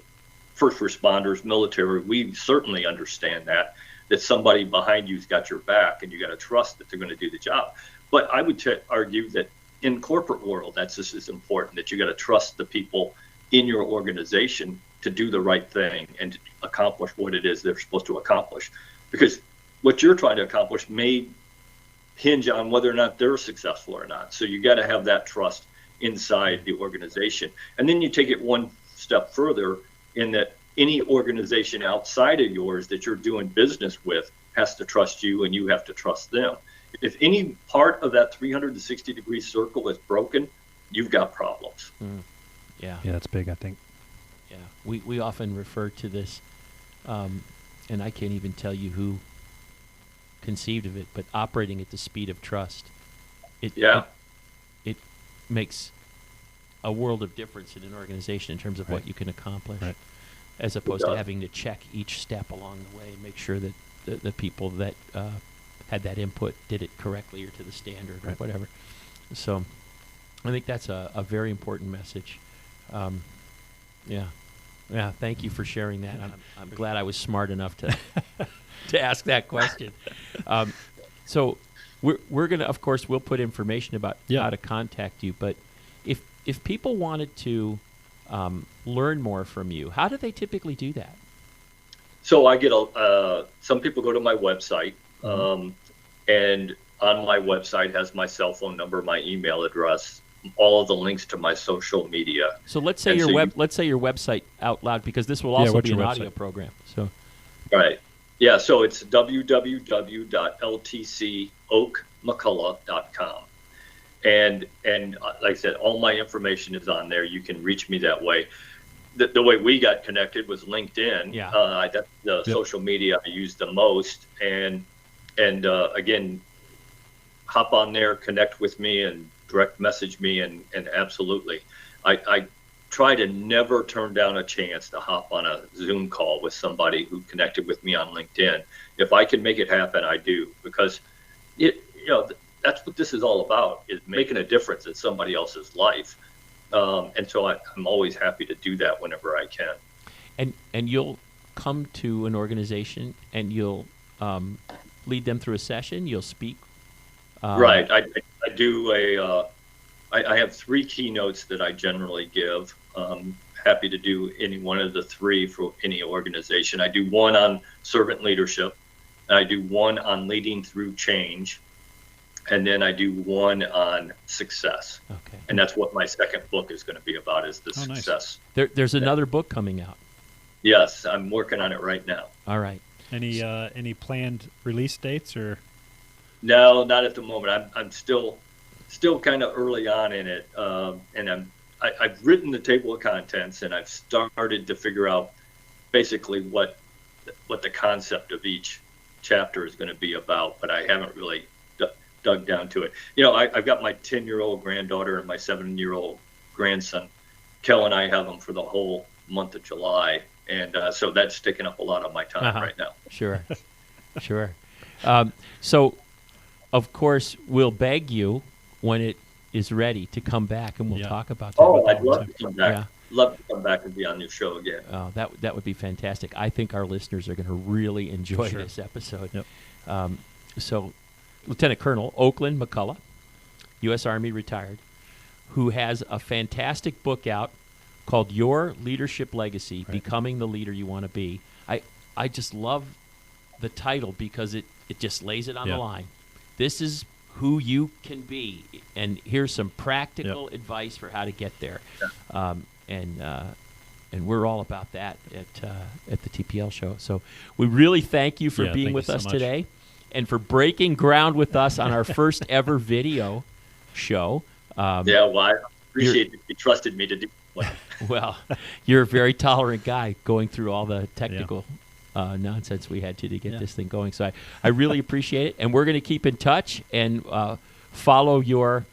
first responders, military, we certainly understand that somebody behind you's got your back, and you got to trust that they're going to do the job. But I would argue that in corporate world, that's just as important, that you got to trust the people in your organization to do the right thing and to accomplish what it is they're supposed to accomplish. Because what you're trying to accomplish may hinge on whether or not they're successful or not. So you got to have that trust inside the organization. And then you take it one step further in that any organization outside of yours that you're doing business with has to trust you, and you have to trust them. If any part of that 360-degree circle is broken, you've got problems. Yeah. Yeah, that's big, I think. Yeah. We often refer to this, and I can't even tell you who conceived of it, but operating at the speed of trust. It makes a world of difference in an organization in terms of what you can accomplish, as opposed to having to check each step along the way and make sure that the people that had that input did it correctly or to the standard or whatever. So I think that's a very important message. Yeah, thank you for sharing that. I'm glad I was smart enough to to ask that question. So we're gonna, of course, we'll put information about how to contact you. But if people wanted to learn more from you, how do they typically do that? So I get some people go to my website, and on my website has my cell phone number, my email address, all of the links to my social media. So let's say let's say your website out loud, because this will also be an audio program. So right. Yeah, so it's www.ltcoakmccullough.com. And like I said, all my information is on there. You can reach me that way. The way we got connected was LinkedIn. That's the social media I use the most. And again, hop on there, connect with me, and direct message me, and absolutely. I try to never turn down a chance to hop on a Zoom call with somebody who connected with me on LinkedIn. If I can make it happen, I do, because that's what this is all about, is making a difference in somebody else's life. And so I'm always happy to do that whenever I can. And you'll come to an organization and you'll lead them through a session. You'll speak. Right. I do I have 3 keynotes that I generally give. Happy to do any one of the 3 for any organization. I do one on servant leadership, and I do one on leading through change, and then I do one on success. Okay. And that's what my second book is going to be about, is the success. Nice. There's another book coming out. Yes, I'm working on it right now. All right. Any planned release dates or? No, not at the moment. I'm still kind of early on in it, and I've written the table of contents, and I've started to figure out basically what the concept of each chapter is going to be about, but I haven't really dug down to it. I've got my 10-year-old granddaughter and my 7-year-old grandson. Kel and I have them for the whole month of July, and so that's taking up a lot of my time right now. Sure. So, of course, we'll beg you when it is ready to come back, and we'll talk about that. Oh, I'd love to come back. Yeah. Love to come back and be on your show again. Oh, that would be fantastic. I think our listeners are going to really enjoy this episode. Yep. So, Lieutenant Colonel Oakland McCullough, U.S. Army retired, who has a fantastic book out called Your Leadership Legacy, Becoming the Leader You Want to Be. I just love the title because it just lays it on the line. This is who you can be, and here's some practical advice for how to get there. And we're all about that at the TPL show. So we really thank you for being with us today, and for breaking ground with us on our first ever video show. Well, I appreciate that you trusted me to do it. Well, you're a very tolerant guy, going through all the technical nonsense we had to get this thing going. So I really appreciate it, and we're going to keep in touch and follow your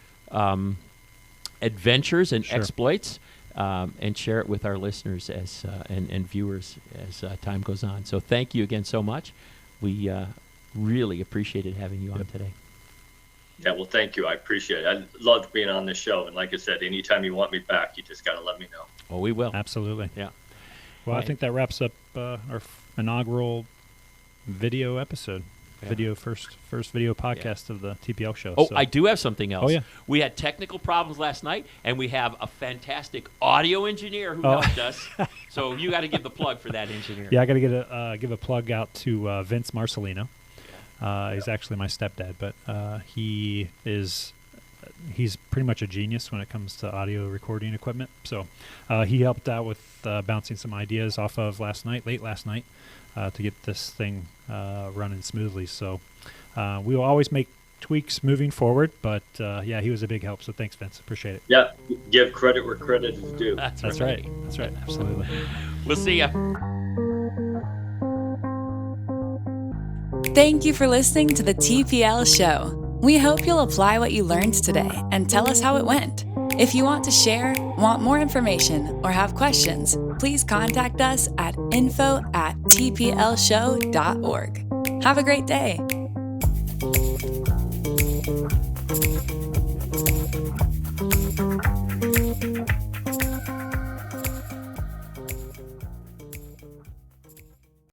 adventures and exploits. and share it with our listeners and viewers as time goes on. So thank you again so much. We really appreciated having you on today. Yeah, well, thank you. I appreciate it. I loved being on this show. And like I said, anytime you want me back, you just got to let me know. Well, we will. Absolutely. Yeah. Well, Right. I think that wraps up our inaugural video episode. Yeah. First video podcast of the TPL show. Oh, so. I do have something else. Oh, yeah. We had technical problems last night, and we have a fantastic audio engineer who helped us. So you got to give the plug for that engineer. Yeah, I got to give a plug out to Vince Marcelino. He's actually my stepdad, but he's pretty much a genius when it comes to audio recording equipment. So he helped out with bouncing some ideas off of late last night, to get this thing running smoothly. So we will always make tweaks moving forward, but he was a big help. So thanks, Vince. Appreciate it. Yeah, give credit where credit is due. That's right. That's right. Absolutely. We'll see ya. Thank you for listening to the TPL show. We hope you'll apply what you learned today and tell us how it went. If you want to share, want more information, or have questions, please contact us at info@tplshow.org. Have a great day.